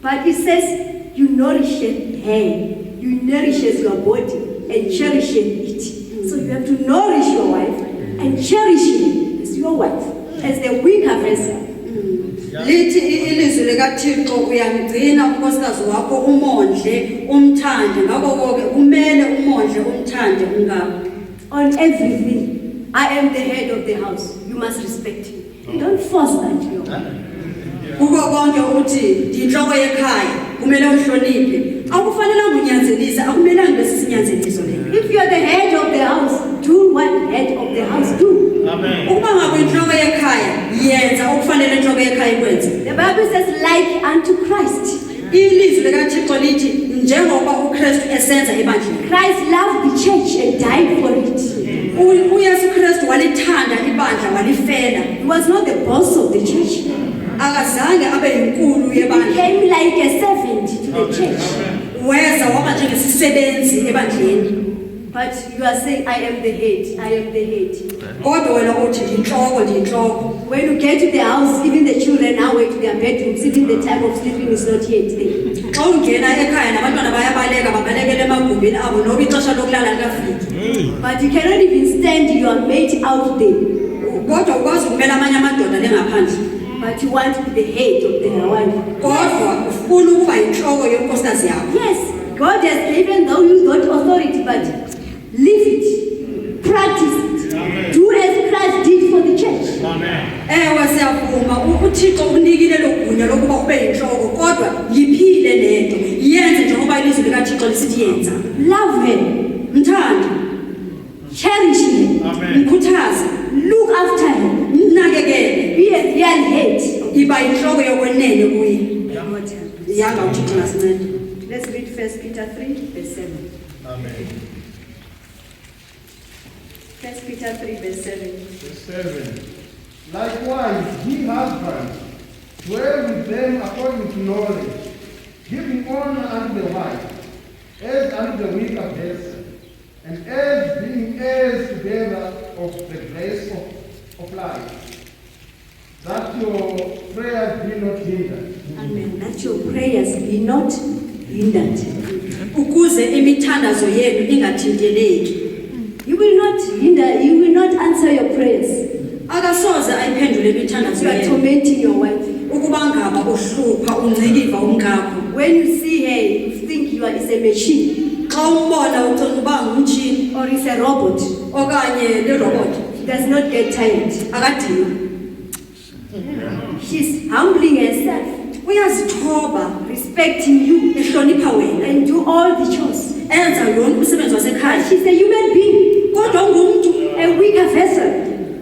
Speaker 6: But it says you nourish her. You nourishes your body and cherishes it. So you have to nourish your wife and cherish her as your wife, as the weaker vessel.
Speaker 7: Lithi ilizwi likaThixo uyamgcina unkosikazi wakho umondle umthande ngakho konke kumele umondle umthande umkakho.
Speaker 6: On everything, I am the head of the house. You must respect me. Don't force that to your wife.
Speaker 7: Kuko konke uthi inhloko yekhaya kumele uhloniphe. Akufanelanga unyanzelise, akumelanga bese sinyanzeliso le.
Speaker 6: If you are the head of the house, do what head of the house do.
Speaker 8: Amen.
Speaker 7: Ukuba ngabe inhloko yekhaya yenza okufanele inhloko yekhaya ikwenze.
Speaker 6: The Bible says, like unto Christ.
Speaker 7: Ilizwi likaThixo lithi njengoba uKristu esenza ebandleni.
Speaker 6: Christ loved the church and died for it.
Speaker 7: uYesu Kristu walithanda ibandla walifela.
Speaker 6: He was not the boss of the church.
Speaker 7: Akazange abe inkulu
Speaker 6: He
Speaker 7: yebandla.
Speaker 6: became like a servant to the church.
Speaker 7: Weza waba njengesisebenzi ebandleni.
Speaker 6: But you are saying, I am the head. I am the head.
Speaker 7: Kodwa wena uthi ndinhloko.
Speaker 6: When you get to the house, even the children are away to their bedrooms, even the time of sleeping is not yet there.
Speaker 7: Xa ungena ekhaya nabantwana bayabaleka babalekele emagumbini abo noba ixesha lokulala likafiki.
Speaker 6: But you cannot even stand your mate out there.
Speaker 7: Kodwa ukwazi ukumela amanye amadoda lengaphandle.
Speaker 6: But you want to be the head of the wife.
Speaker 7: Kodwa ufuna ukuba yinhloko yonkosikazi yakho.
Speaker 6: Yes, God has given you that authority, but live it, practice it, do as Christ did for the church.
Speaker 7: Ewe siyavuma uThixo unikile logunya lokuba ube yinhloko kodwa yiphile lento yenze njengoba ilizwi likaThixo lisithi yenza.
Speaker 6: Love her,
Speaker 7: Mthande,
Speaker 6: cherish her,
Speaker 7: mkhuthaze,
Speaker 6: look after her,
Speaker 7: mnakekele,
Speaker 6: be a real head.
Speaker 7: iba yinhloko yokwenene kuye.
Speaker 6: God help.
Speaker 7: Yanga uThixo ngasinceda.
Speaker 6: Let's read 1 Peter 3, verse 7.
Speaker 8: Amen.
Speaker 6: 1 Peter 3, verse 7.
Speaker 8: Verse 7. Likewise, ye husbands, dwell with them according to knowledge, giving honor unto the wife, as unto the weaker vessel, and as being heirs together of the grace of life, that your prayers be not hindered.
Speaker 6: Amen. That your prayers be not hindered.
Speaker 7: ukuze imithandazo yenu ingathinteleki.
Speaker 6: You will not hinder, you will not answer your prayers.
Speaker 7: Akasoze ayiphendule imithandazo
Speaker 6: You are
Speaker 7: yenu
Speaker 6: tormenting your wife.
Speaker 7: ukuba ngaba uhlupha uncikiva umkakho.
Speaker 6: When you see her, you think you are is a machine
Speaker 7: Xa umbona ucinga uba ngumtshini
Speaker 6: or is a robot.
Speaker 7: okanye lirobot
Speaker 6: She does not get tired.
Speaker 7: akadinwa.
Speaker 6: She's humbling herself,
Speaker 7: Uyazithoba
Speaker 6: respecting you,
Speaker 7: ehlonipha wena
Speaker 6: and do all the chores.
Speaker 7: enza yonke umsebenzi wasekhaya.
Speaker 6: She's a human being,
Speaker 7: Kodwa ungumntu
Speaker 6: a weaker vessel.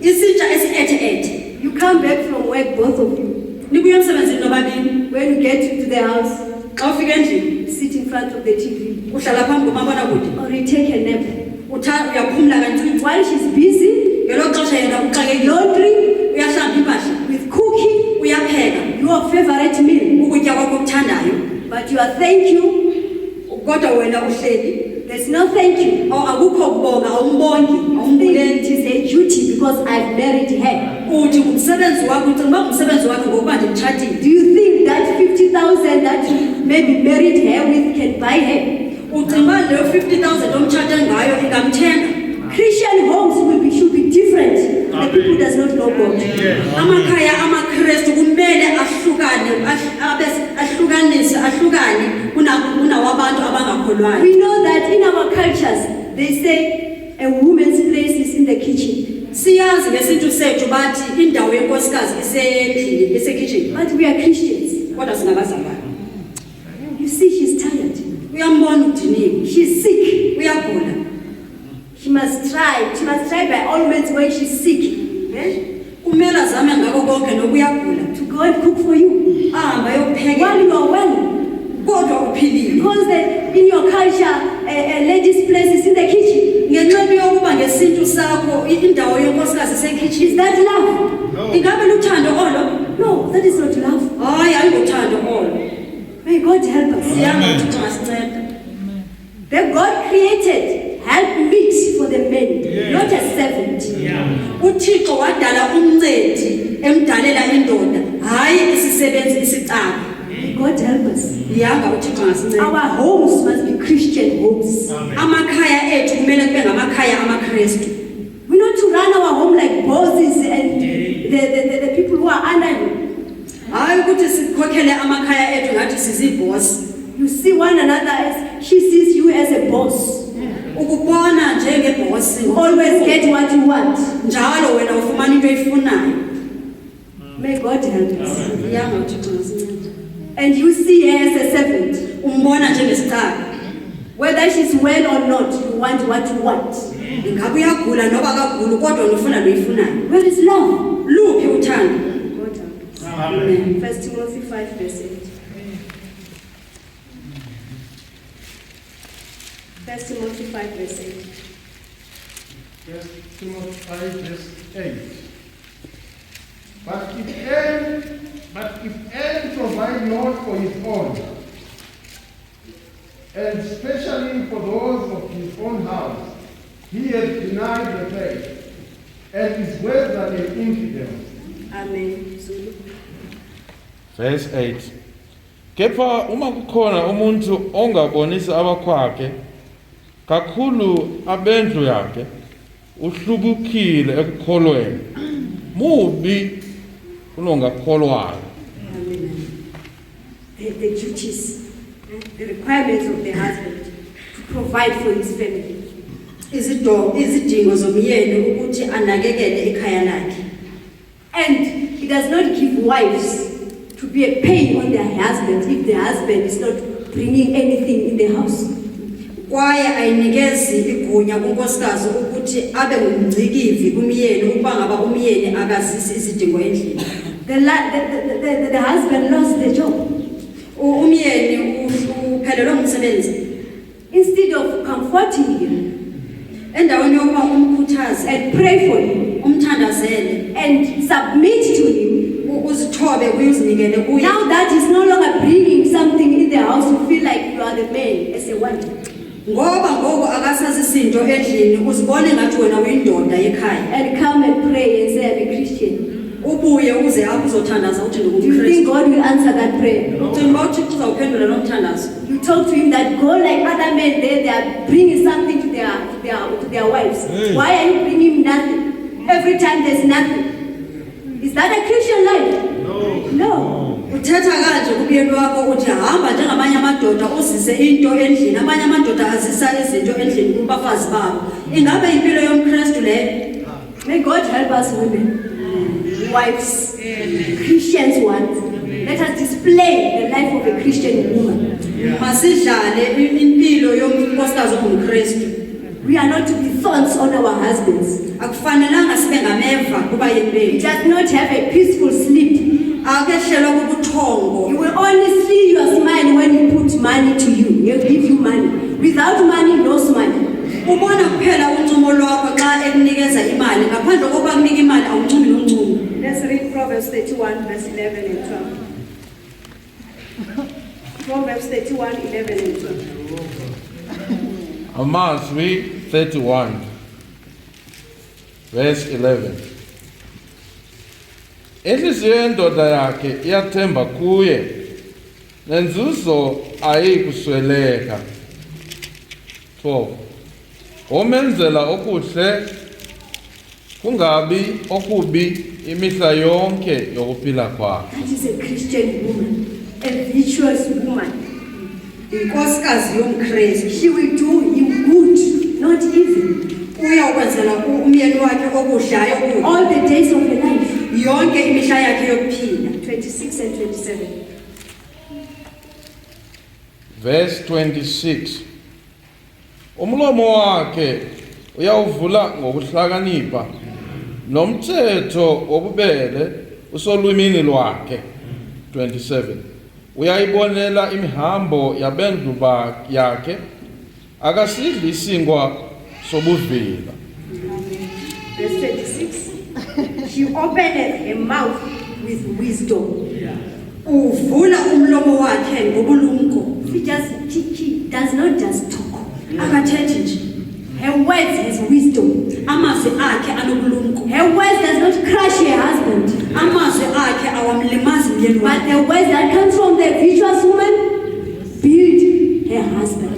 Speaker 7: isitsha esi-ethe-ethe.
Speaker 6: You come back from work, both of you.
Speaker 7: Nibuye emsebenzini nobabini.
Speaker 6: When you get to the house,
Speaker 7: Xa ufika endlini
Speaker 6: sit in front of the TV
Speaker 7: uhlala phambi komabonakude
Speaker 6: or you take a nap.
Speaker 7: uyaphumla kancinci.
Speaker 6: While she's busy
Speaker 7: Ngelo xesha yena uxakekile,
Speaker 6: laundry,
Speaker 7: uyahlamba impahla,
Speaker 6: with cooking,
Speaker 7: uyapheka
Speaker 6: your favorite meal,
Speaker 7: ukutya kwakho okuthandayo,
Speaker 6: but you are thank you.
Speaker 7: kodwa wena uhleli
Speaker 6: There's no thank you.
Speaker 7: akukho kubonga, awumbongi,
Speaker 6: Think
Speaker 7: awumbuleli.
Speaker 6: it is a duty because I've married her.
Speaker 7: Uthi ngumsebenzi wakho, ucinga uba ngumsebenzi wakho ngokuba ndimtshatile.
Speaker 6: Do you think that 50,000 that you maybe married her with can buy her?
Speaker 7: Ucinga uba leyo 50,000 omtshate ngayo ingamthenga.
Speaker 6: Christian homes should be different. The people does not know God.
Speaker 7: Amakhaya amaKristu kumele ahlukane kunawabantu abangakholwayo.
Speaker 6: We know that in our cultures, they say a woman's place is in the kitchen.
Speaker 7: Siyazi ngesintu sethu bathi indawo yenkosikazi isendlini, isekitchen.
Speaker 6: But we are Christians.
Speaker 7: Kodwa singabazalwane.
Speaker 6: You see, she's tired.
Speaker 7: Uyambona udiniwe,
Speaker 6: She's sick.
Speaker 7: uyagula.
Speaker 6: She must try. She must try by all means when she's sick. Eh?
Speaker 7: Kumele azame ngako konke nokuyagula.
Speaker 6: To go and cook for you.
Speaker 7: Ahamba ayopheka
Speaker 6: While you are well.
Speaker 7: kodwa uphilile.
Speaker 6: Because in your culture, a lady's place is in the kitchen.
Speaker 7: Ngenxa yokuba ngesintu sakho indawo yenkosikazi isekitchen.
Speaker 6: Is that love?
Speaker 7: Ingabe luthando olo?
Speaker 6: No, that is not love.
Speaker 7: Hayi, ayingothando olo.
Speaker 6: May God help us.
Speaker 7: Siyanga uThixo asincede.
Speaker 6: That God created help meet for the men, not a servant.
Speaker 7: uThixo wadala umncedi emdalela indoda, hayi isisebenzi isicaba.
Speaker 6: May God help us.
Speaker 7: Yanga uThixo ngasincede.
Speaker 6: Our homes must be Christian homes.
Speaker 7: Amakhaya ethu kumele kube ngamakhaya amaKristu.
Speaker 6: We're not to run our home like bosses and the people who are under you.
Speaker 7: Hayi ukuthi sikhokhele amakhaya ethu ngathi siziboss.
Speaker 6: You see one another as she sees you as a boss.
Speaker 7: Ukubona njengeboss,
Speaker 6: You always get what you want.
Speaker 7: njalo wena ufumana into oyifunayo.
Speaker 6: May God help us.
Speaker 7: Yanga uThixo ngasincede.
Speaker 6: And you see her as a servant.
Speaker 7: Umbona njengesicaba.
Speaker 6: Whether she's well or not, you want what you want.
Speaker 7: Ingabe uyagula noba akaguli kodwa ufuna loyifunayo.
Speaker 6: Where is love?
Speaker 7: Luphi uthando?
Speaker 6: God help us. Amen. 1 Timothy 5 verse 8. 1 Timothy 5 verse 8.
Speaker 8: 1 Timothy 5 verse 8. But if any provide not for his own, and especially for those of his own house, he has denied the faith, and is worse than an infidel.
Speaker 6: Amen. Zulu.
Speaker 9: Verse 8. Kepha uma kukhona umuntu ongabonisi abakwakhe kakhulu abendlu yakhe uhlubukile ekukholweni mubi kunongakholwayo.
Speaker 6: Amen. The duties, the requirements of the husband to provide for his family.
Speaker 7: Izidingo zomyeni ukuthi anakekele ekhaya lakhe.
Speaker 6: And he does not give wives to be a pain on their husband if the husband is not bringing anything in the house.
Speaker 7: Kwaye ayinikezi igunya kunkosikazi ukuthi abe ngumngcikivi kumyeni ukuba ngaba umyeni akazisi izidingo endlini.
Speaker 6: The husband lost the job.
Speaker 7: Umyeni uphelelwe ngumsebenzi.
Speaker 6: Instead of comforting him
Speaker 7: Endaweni yokuba umkhuthaze
Speaker 6: and pray for him
Speaker 7: umthandazele
Speaker 6: and submit to him,
Speaker 7: uzithobe kuye uzinikele kuye.
Speaker 6: now that he's no longer bringing something in the house, you feel like you are the man as a woman.
Speaker 7: Ngoba ngoku akasazisinto endlini uzibone ngathi wena uyindoda ekhaya.
Speaker 6: And come and pray and say, I'm a Christian.
Speaker 7: ubuye uze apho uzothandaza uthi
Speaker 6: Do you think
Speaker 7: ngumKristu.
Speaker 6: God will answer that prayer?
Speaker 7: Ucinga uba uThixo uzawuphendula lo mthandazo?
Speaker 6: You talk to him that go like other men, they are bringing something to their wives. Why are you bringing nothing? Every time there's nothing. Is that a Christian life? No.
Speaker 7: Uthetha kanje kubuyeni wakho uthi hamba njengamanye amadoda uzise into endlini, amanye amadoda azisa izinto endlini kubafazi babo. Ingabe impilo yomKristu le?
Speaker 6: May God help us women, wives, Christians ones. Let us display the life of a Christian woman.
Speaker 7: Masidlale impilo yonkosikazi ongumKristu.
Speaker 6: We are not to be thorns on our husbands.
Speaker 7: Akufanelanga sibe ngameva kuba
Speaker 6: We
Speaker 7: yempilo.
Speaker 6: just not have a peaceful sleep.
Speaker 7: Akehlelwa kubuthongo.
Speaker 6: You will only see your smile when you put money to you. He'll give you money. Without money, no smile.
Speaker 7: Ubona kuphela uncumo lwakho xa ekunikeza imali, ngaphandle kokuba kunika imali awuncumi noncumo.
Speaker 6: Let's read Proverbs 31, verse 11 and 12. Proverbs 31, 11 and 12.
Speaker 9: Amazwi 31 verse 11. Inhliziyo yendoda yakhe iyathemba kuye, nenzuzo ayikusweleka. 12. Omenzela okuhle kungabi okubi imihla yonke yokuphila kwakhe.
Speaker 6: That is a Christian woman, a virtuous woman.
Speaker 7: Inkosikazi yomKristu.
Speaker 6: She will do him good, not evil,
Speaker 7: Uyakwenzela umyeni wakhe okuhlayo kuye.
Speaker 6: all the days of her life.
Speaker 7: Yonke imihla yakhe yokuphila.
Speaker 6: 26 and 27.
Speaker 9: Verse 26. Umlomo wakhe uyawuvula ngokuhlakanipha, nomthetho wobubele usolwimini lwakhe. 27. Uyayibonela imihambo yabendlu yakhe, akasidli isingwa sobuvila.
Speaker 6: Verse 26. She openeth her mouth with wisdom.
Speaker 7: Uvula umlomo wakhe ngobulumko.
Speaker 6: She does not just talk.
Speaker 7: Akathethi nje.
Speaker 6: Her words has wisdom.
Speaker 7: Amazwi akhe anobulumko.
Speaker 6: Her words does not crush her husband.
Speaker 7: Amazwi akhe awamlimazi umyeni
Speaker 6: But
Speaker 7: wakhe.
Speaker 6: the words that comes from the virtuous woman build her husband.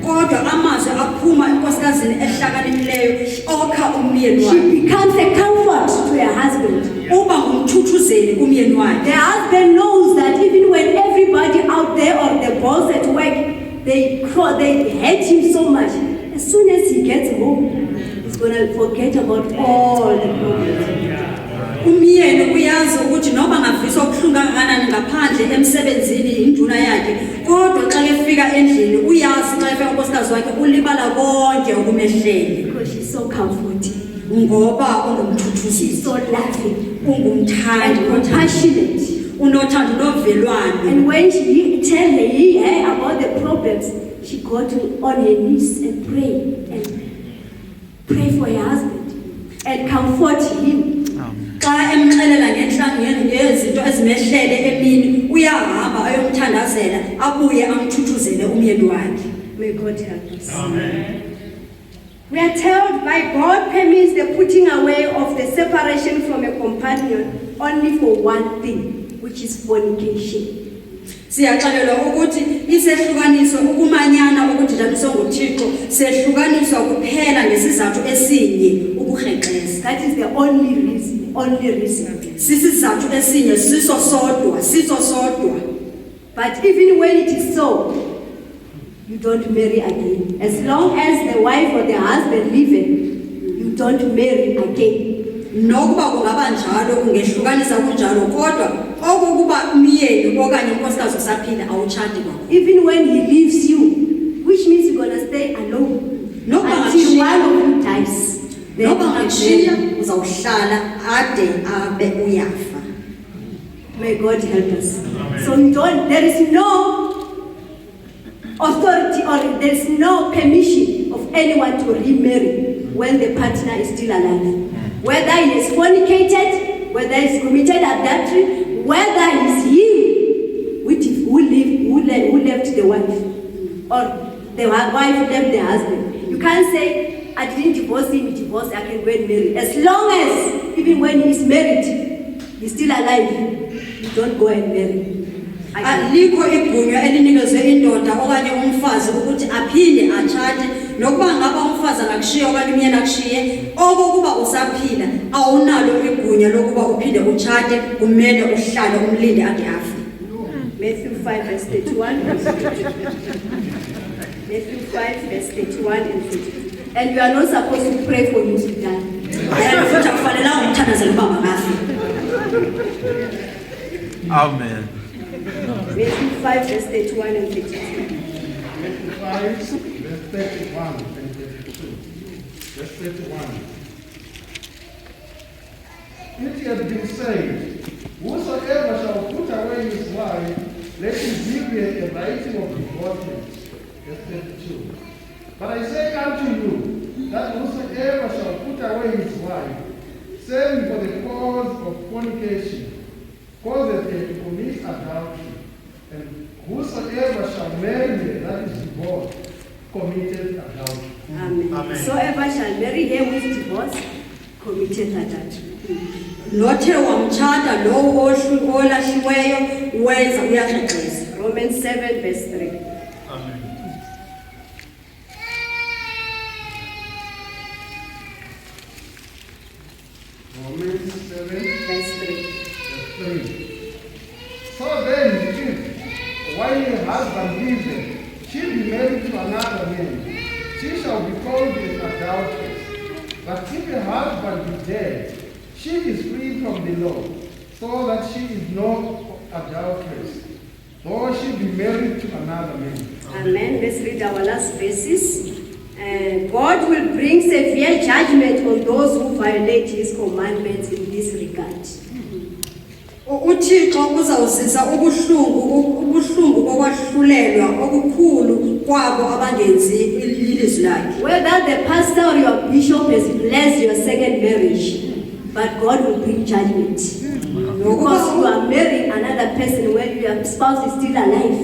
Speaker 7: Kodwa amazwi aphuma enkosikazini ehlakaniphileyo okha umyeni
Speaker 6: She
Speaker 7: wakhe.
Speaker 6: becomes a comfort to her husband.
Speaker 7: Uba ngumthuthuzeli kumyeni wakhe.
Speaker 6: The husband knows that even when everybody out there or the boss at work, they hate him so much, as soon as he gets home, he's going to forget about all the problems.
Speaker 7: Umyeni uyazi ukuthi noma ngafisa ukuhlunga kangakanani ngaphandle emsebenzini induna yakhe, kodwa xa efika endlini uyazi xa efika unkosikazi wakhe ulibala konke okumehlele.
Speaker 6: Because she's so comforting,
Speaker 7: Ngoba ungumthuthuzi,
Speaker 6: she's so loving
Speaker 7: ungumthandi,
Speaker 6: and compassionate.
Speaker 7: unothando novelwano.
Speaker 6: And when she tell her about the problems, she go to on her knees and pray for her husband and comfort him.
Speaker 7: Xa emxelela ngezinto ezimehlele emini, uyahamba ayomthandazela abuye amthuthuzele umyeni wakhe.
Speaker 6: May God help us. We are told by God permits the putting away of the separation from a companion only for one thing, which is fornication.
Speaker 7: Siyaxelelwa ukuthi isehlukaniso ukumanyana okudityaniswa nguThixo sehlukaniswa kuphela ngesizathu esinye, ukukrexeza.
Speaker 6: That is the only reason.
Speaker 7: Sisizathu esinye siso sodwa.
Speaker 6: But even when it is so, you don't marry again. As long as the wife or the husband living, you don't marry again.
Speaker 7: Nokuba kungaba njalo kungehlukanisa kunjalo, kodwa okokuba umyeni okanye unkosikazi usaphila awutshati kwakho.
Speaker 6: Even when he leaves you, which means you're going to stay alone until one of you dies.
Speaker 7: Noba ngakushiya uzawuhlala ade abe uyafa.
Speaker 6: May God help us. So there is no authority or there is no permission of anyone to remarry when the partner is still alive. Whether he is fornicated, whether he is committed adultery, whether it is him who left the wife, or the wife left the husband. You can't say, I didn't divorce him, I can go and marry. As long as, even when he is married, he's still alive, you don't go and marry.
Speaker 7: Alikho igunya elinikezwe indoda okanye umfazi ukuthi aphinde atshate nokuba ngaba umfazi akakushiya okanye umyeni akushiye okokuba usaphila awunalo igunya lokuba uphinde utshate kumele uhlale umlinde ade afe.
Speaker 6: Matthew 5 verse 31. Matthew 5 verse 31 and 32. And you are not supposed to pray for you to die.
Speaker 7: Futhi akufanelanga umthandazele uba makafe.
Speaker 9: Amen.
Speaker 6: Matthew 5 verse 31 and 32.
Speaker 8: Matthew 5, verse 31 and 32. Verse 31. It has been said, whosoever shall put away his wife, let him give her a writing of divorcement. Verse 32. But I say unto you, that whosoever shall put away his wife, save for the cause of fornication, causeth her to commit adultery. And whosoever shall marry her that is divorced, committed adultery.
Speaker 6: Amen. Whosoever shall marry her who is divorced, committed adultery.
Speaker 7: Lothe wamtshata lowo olahliweyo wenza uyaxexeza.
Speaker 6: Romans 7 verse 3.
Speaker 8: Romans 7,
Speaker 6: Verse 3.
Speaker 8: verse 3. So then, if, while her husband liveth, she be married to another man, she shall be called an adulteress. But if her husband be dead, she is free from the law, so that she is no adulteress, though she be married to another man.
Speaker 6: Amen. Let's read our last verses. God will bring severe judgment on those who violate his commandments in this regard.
Speaker 7: uThixo uzawuzisa ubuhlungu kokwahlulelwa okukhulu kwabo abangenzi ilizwi lakhe.
Speaker 6: Whether the pastor or your bishop has blessed your second marriage, but God will bring judgment. Because you are marrying another person when your spouse is still alive.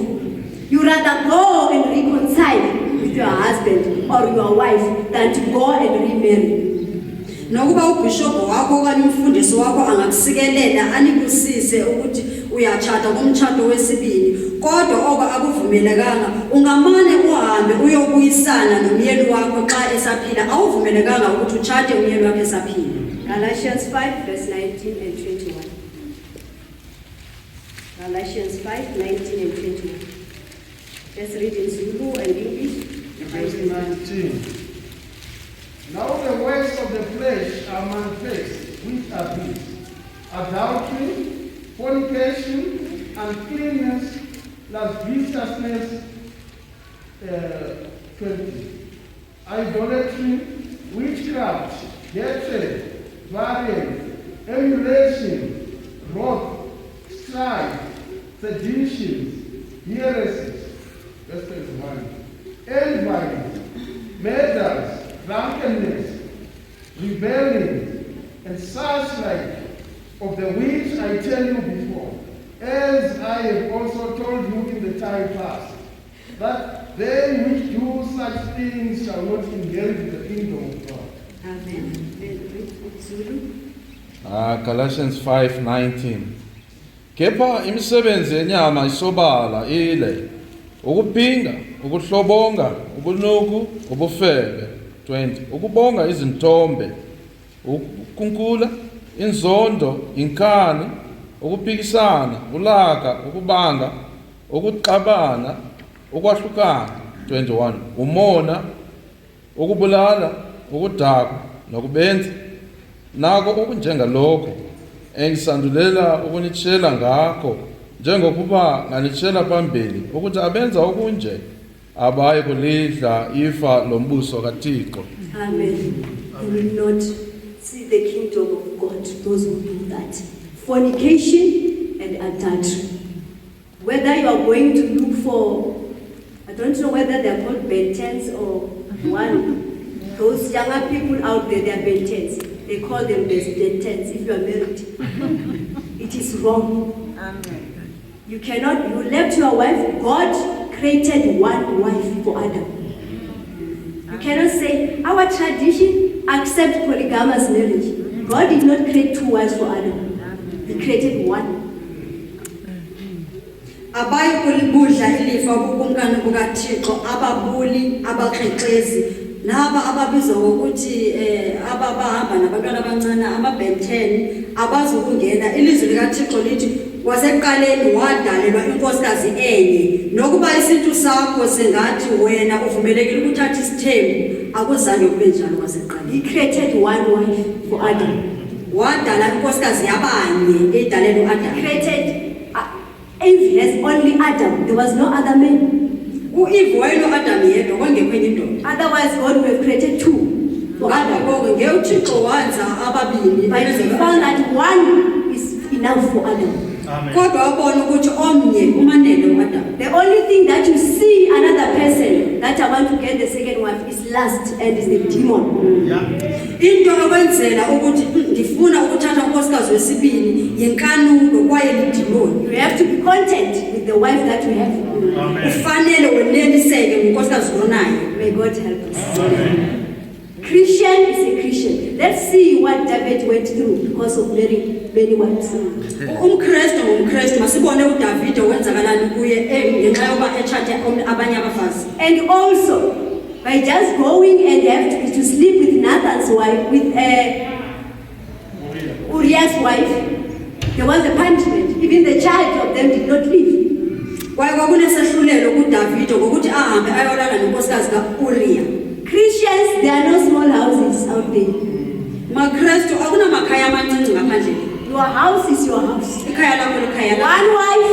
Speaker 6: You rather go and reconcile with your husband or your wife than to go and remarry.
Speaker 7: Nokuba ubishop wakho okanye umfundisi wakho angakusikelela anikusise ukuthi uyatshata kumtshato wesibili kodwa oba akuvumelekanga ungamane uhambe uyobuyisana nomyeni wakho xa esaphila awuvumelekanga ukuthi utshate umyeni wakho esaphila.
Speaker 6: Galatians 5 verse 19 and 21. Galatians 5, 19 and 21. Let's read in Zulu and English.
Speaker 8: Verse 19. Now the works of the flesh are manifest, which are these: adultery, fornication, uncleanness, lasciviousness, 20. Idolatry, witchcraft, hatred, variance, emulation, wrath, strife, seditions, heresies. Verse 21. Envy, murders, drunkenness, rebellion, and such like, of the which I tell you before, as I have also told you in the time past, that they which do such things shall not inherit the kingdom of God.
Speaker 6: Amen. Zulu.
Speaker 9: Galatians 5:19. Kepha imisebenzi yenyama isobala ile ukuphinga, ukuhlobonga, ubunuku, ubufebe. 20. Ukubonga izintombe, ukukunkula, inzondo, inkani, ukuphikisana, ulaka, ukubanga, ukuxabana, ukwahlukana. 21. Umona, ukubulala, ukudakwa, nokubenza, nako okunjengalokho engisandulela ukunitshela ngakho njengokuba nganitshela phambili ukuthi abenza okunje abaye kulidla ifa lombuso kaThixo.
Speaker 6: Amen. You will not see the kingdom of God, those who do that. Fornication and adultery. Whether you are going to look for, I don't know whether they are called Bentens or one. Those younger people out there, they are Bentens. They call them Bentens if you are married. It is wrong.
Speaker 3: Amen.
Speaker 6: You cannot, you left your wife. God created one wife for Adam. You cannot say, our tradition accept polygamous marriage. God did not create two wives for Adam. He created one.
Speaker 7: abayi kulibudla ilifa kukumkani kukaThixo ababuli abakrexezi laba ababizwa ngokuthi ababahamba nabantwana abancane ama-Ben10 abazukungena ilizwi likaThixo lithi waseqaleni wadalelwa inkosikazi enye nokuba isintu sakho singathi wena uvumelekile ukuthatha isithembu akuzange kube njalo waseqaleni.
Speaker 6: He created one wife for Adam.
Speaker 7: wadala inkosikazi yabanye edalelwe uAdam.
Speaker 6: He created Eve has only Adam. There was no other man.
Speaker 7: uEve wayenoAdam yedwa kwangekho enye indoda.
Speaker 6: Otherwise, God would have created two for Adam.
Speaker 7: ngakho ke uThixo wanza ababili
Speaker 6: But he found that one is enough for Adam.
Speaker 7: kodwa wabona ukuthi omnye umanele uAdam.
Speaker 6: The only thing that you see another person that I want to get the second wife is lust and is the demon.
Speaker 7: into okwenzela ukuthi ndifuna ukuthatha unkosikazi wesibili yinkanuko kwaye lidimoni.
Speaker 6: You have to be content with the wife that you have.
Speaker 7: ufanele weneliseke ngonkosikazi onayo.
Speaker 6: May God help us. Christian is a Christian. Let's see what David went through because of marrying many wives.
Speaker 7: umKristu ngumKristu masibone uDavide wenzakalani kuye ngenxa yoba etshate abanye abafazi.
Speaker 6: And also, by just going and have to sleep with Nathan's wife, with Uriah's wife, there was a punishment. Even the child of them did not live.
Speaker 7: kwaye kwakunesehlulelo kuDavide ngokuthi ahambe ayolala nenkosikazi kaUriah.
Speaker 6: Christians, there are no small houses out there.
Speaker 7: maKristu akunamakhaya amancinci ngaphandle.
Speaker 6: Your house is your house.
Speaker 7: ikhaya lakho likhaya lakho.
Speaker 6: One wife,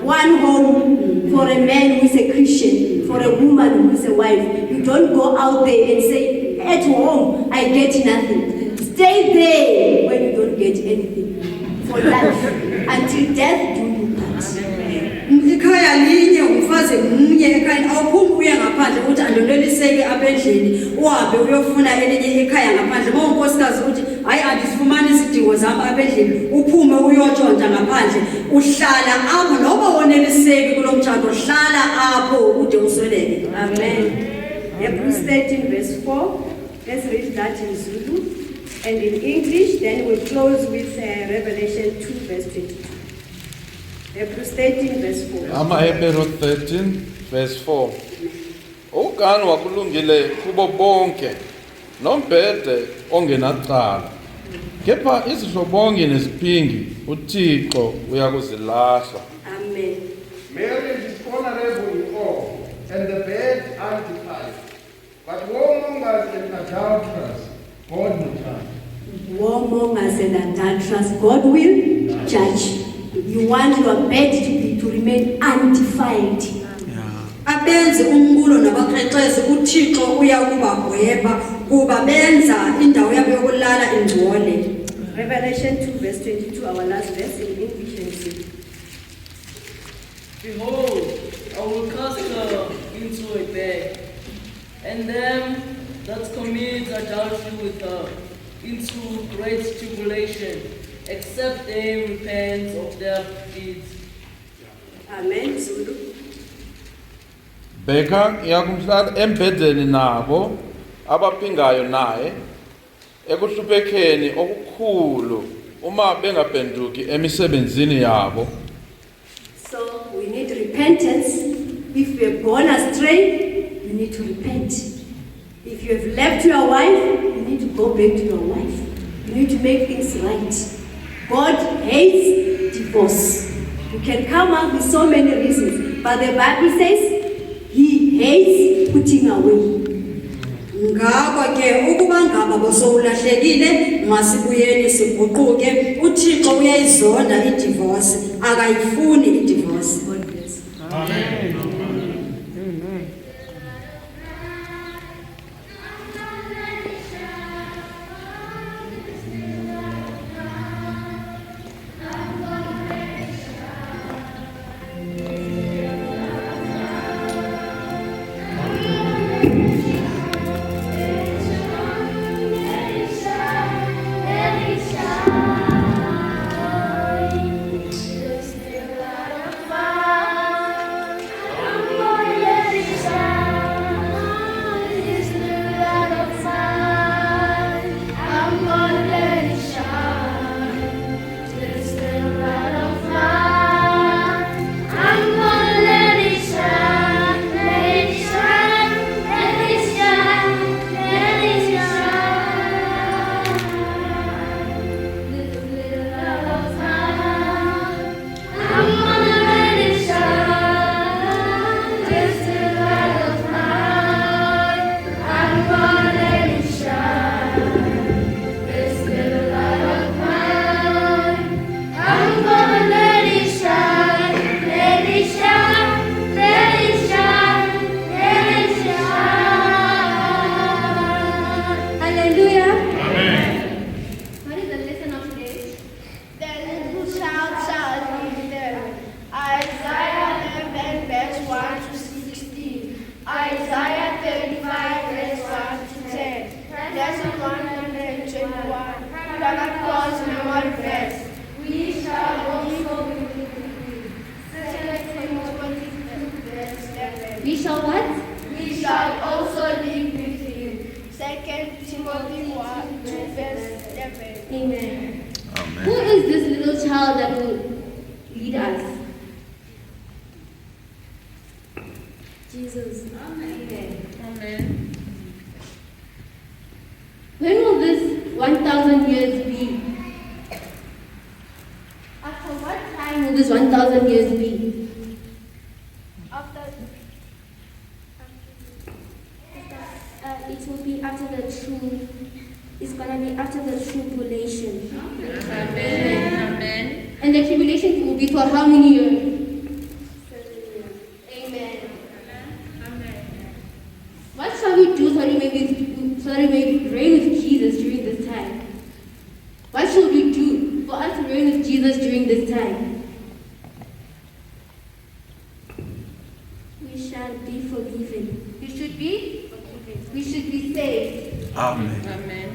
Speaker 6: one home for a man who is a Christian, for a woman who is a wife. You don't go out there and say, at home, I get nothing. Stay there when you don't get anything for life until death do you part.
Speaker 7: ikhaya linye umfazi munye ekhaya awuphumi uye ngaphandle ukuthi andoneliseke aphendlini uhambe uyofuna elinye ikhaya ngaphandle mawunkosikazi ukuthi hayi andisifumani isidingo zami aphendlini uphume uyotshontsha ngaphandle uhlala apho noba woneliseki kulomtshato hlala apho ude usweleke.
Speaker 6: Amen. Hebrews 13 verse 4. Let's read that in Zulu and in English. Then we'll close with Revelation 2 verse 22. Hebrews 13 verse 4.
Speaker 9: Ama-Hebrew 13 verse 4. Ukani wakulungile kubo bonke nombhede ongenacala kepha izihlobonge neziphingi uThixo uyakuzilahla.
Speaker 6: Amen.
Speaker 8: Marriage is honorable in all, and the bed undefiled. But warmongers and adulterers, God will judge.
Speaker 6: Warmongers and adulterers, God will judge. You want your bed to remain undefiled.
Speaker 7: abenze umbulo nabakrexezi uThixo uyakubagweba kuba benza indawo yabo yokulala ingcwele.
Speaker 6: Revelation 2 verse 22, our last verse in English and Zulu.
Speaker 10: Behold, I will cast her into a bed, and them that commit adultery with her into great tribulation, except they repent of their deeds.
Speaker 6: Amen. Zulu.
Speaker 9: Bheka iyakumhlala embhedeni nabo abapingayo naye ekuhluphekeni okukhulu uma bengapenduki emisebenzini yabo.
Speaker 6: So we need repentance. If you are born astray, you need to repent. If you have left your wife, you need to go back to your wife. You need to make things right. God hates divorce. You can come up with so many reasons, but the Bible says He hates putting away.
Speaker 7: ngakho ke ukuba ngaba bosowulahlekile masibuyeni siguquke uThixo uyayizonda idivorce akayifuni idivorce.
Speaker 8: Amen.
Speaker 5: Fire.
Speaker 3: your best, we shall also be with you. 2 Timothy 2:11.
Speaker 5: We shall what?
Speaker 3: We shall also live with you. 2 Timothy 2:11.
Speaker 5: Amen. Who is this little child that will lead us? Jesus. Amen. When will this 1,000 years be? After what time will this 1,000 years be? It will be after the true. It's gonna be after the tribulation. Amen. And the tribulation will be for how many years? 7 years. Amen. What shall we do so we may reign with Jesus during this time? What shall we do for us to reign with Jesus during this time? We shall be forgiven. We should be forgiven. We should be saved.
Speaker 9: Amen.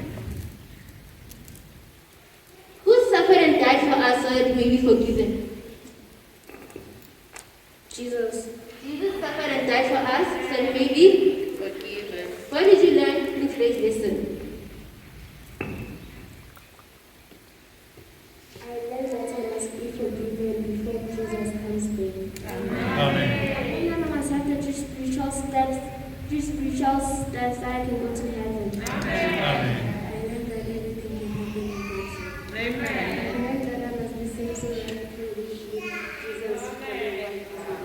Speaker 5: Who suffered and died for us so that we may be forgiven? Jesus. Jesus suffered and died for us so that we may be forgiven. What did you learn in today's lesson?
Speaker 11: I learned that I must be forgiven before Jesus comes back.
Speaker 5: And then I must have the spiritual steps that I can go to heaven.
Speaker 11: I learned that everything can happen in God's will. I learned that I must be saved so that I can reach Jesus for the right reason.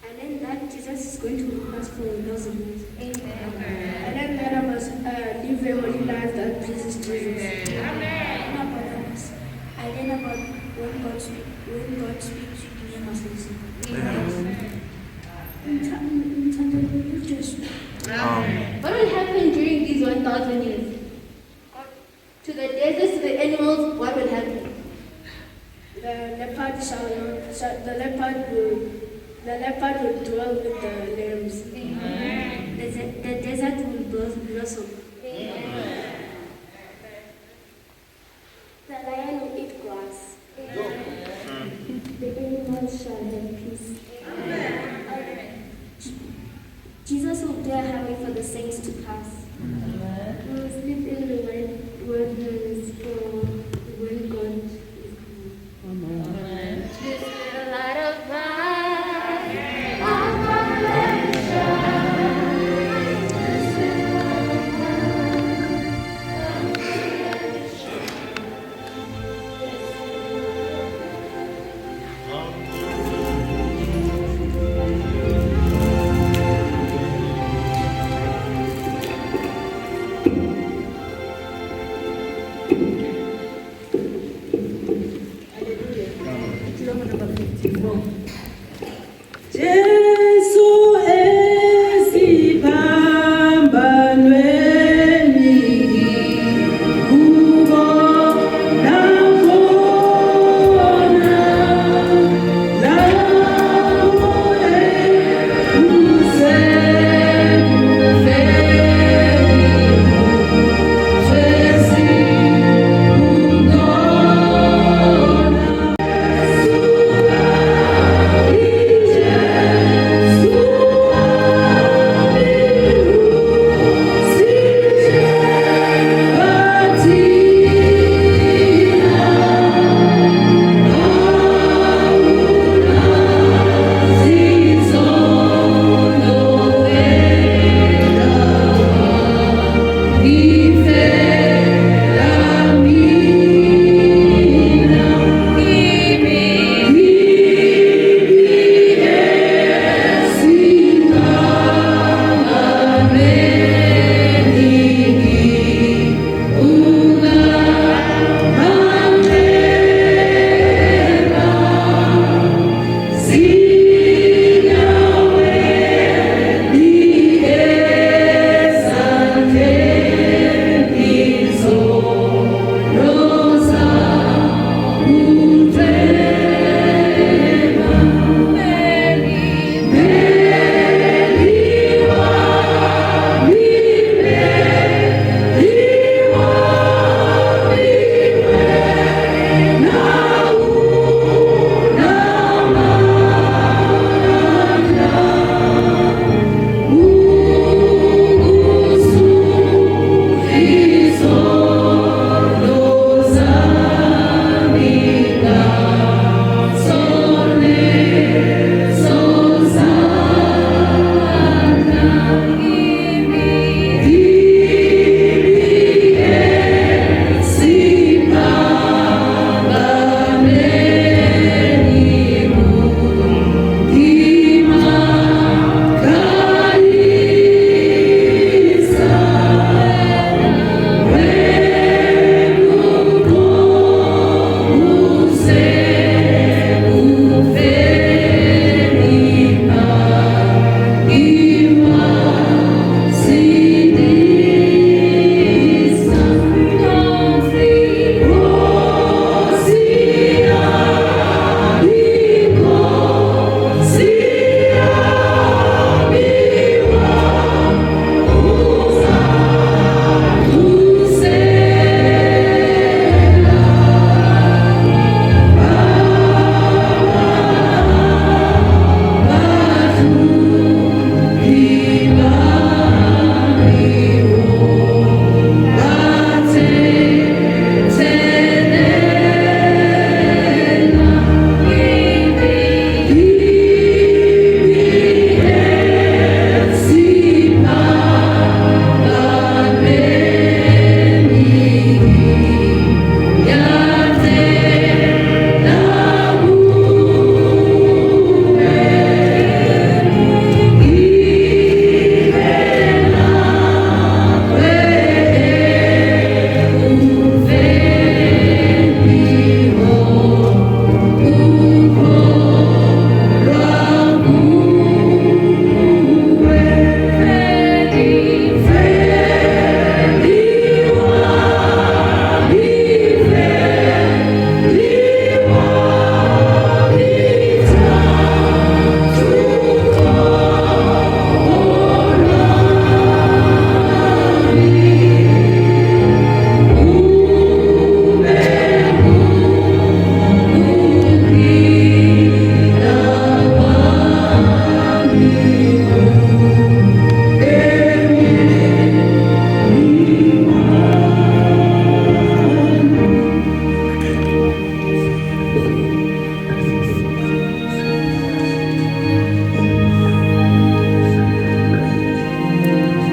Speaker 5: And then that Jesus is going to lead us for 1,000 years.
Speaker 11: I learned that I must live a holy life that pleases Jesus.
Speaker 5: I learned about when God speaks, you must listen. What will happen during these 1,000 years? To the deserts, to the animals, what will happen?
Speaker 11: The leopard will dwell with the lambs.
Speaker 5: The desert will blossom.
Speaker 11: The lion will eat grass. The animals shall have peace.
Speaker 5: Jesus will clear a highway for the saints to pass.
Speaker 11: We will sleep in the wilderness for when God is coming.
Speaker 5: This little light of mine.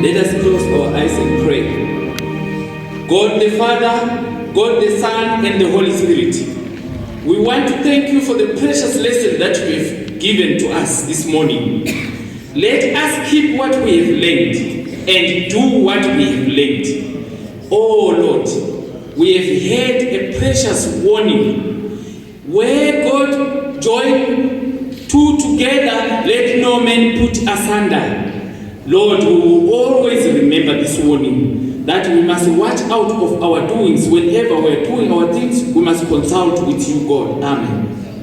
Speaker 12: Let us close our eyes and pray. God the Father, God the Son, and the Holy Spirit, we want to thank you for the precious lesson that you have given to us this morning. Let us keep what we have learned and do what we have learned. Oh Lord, we have had a precious warning. Where God joined two together, let no man put asunder. Lord, we will always remember this warning, that we must watch out of our doings. Whenever we are doing our things, we must consult with you, God. Amen.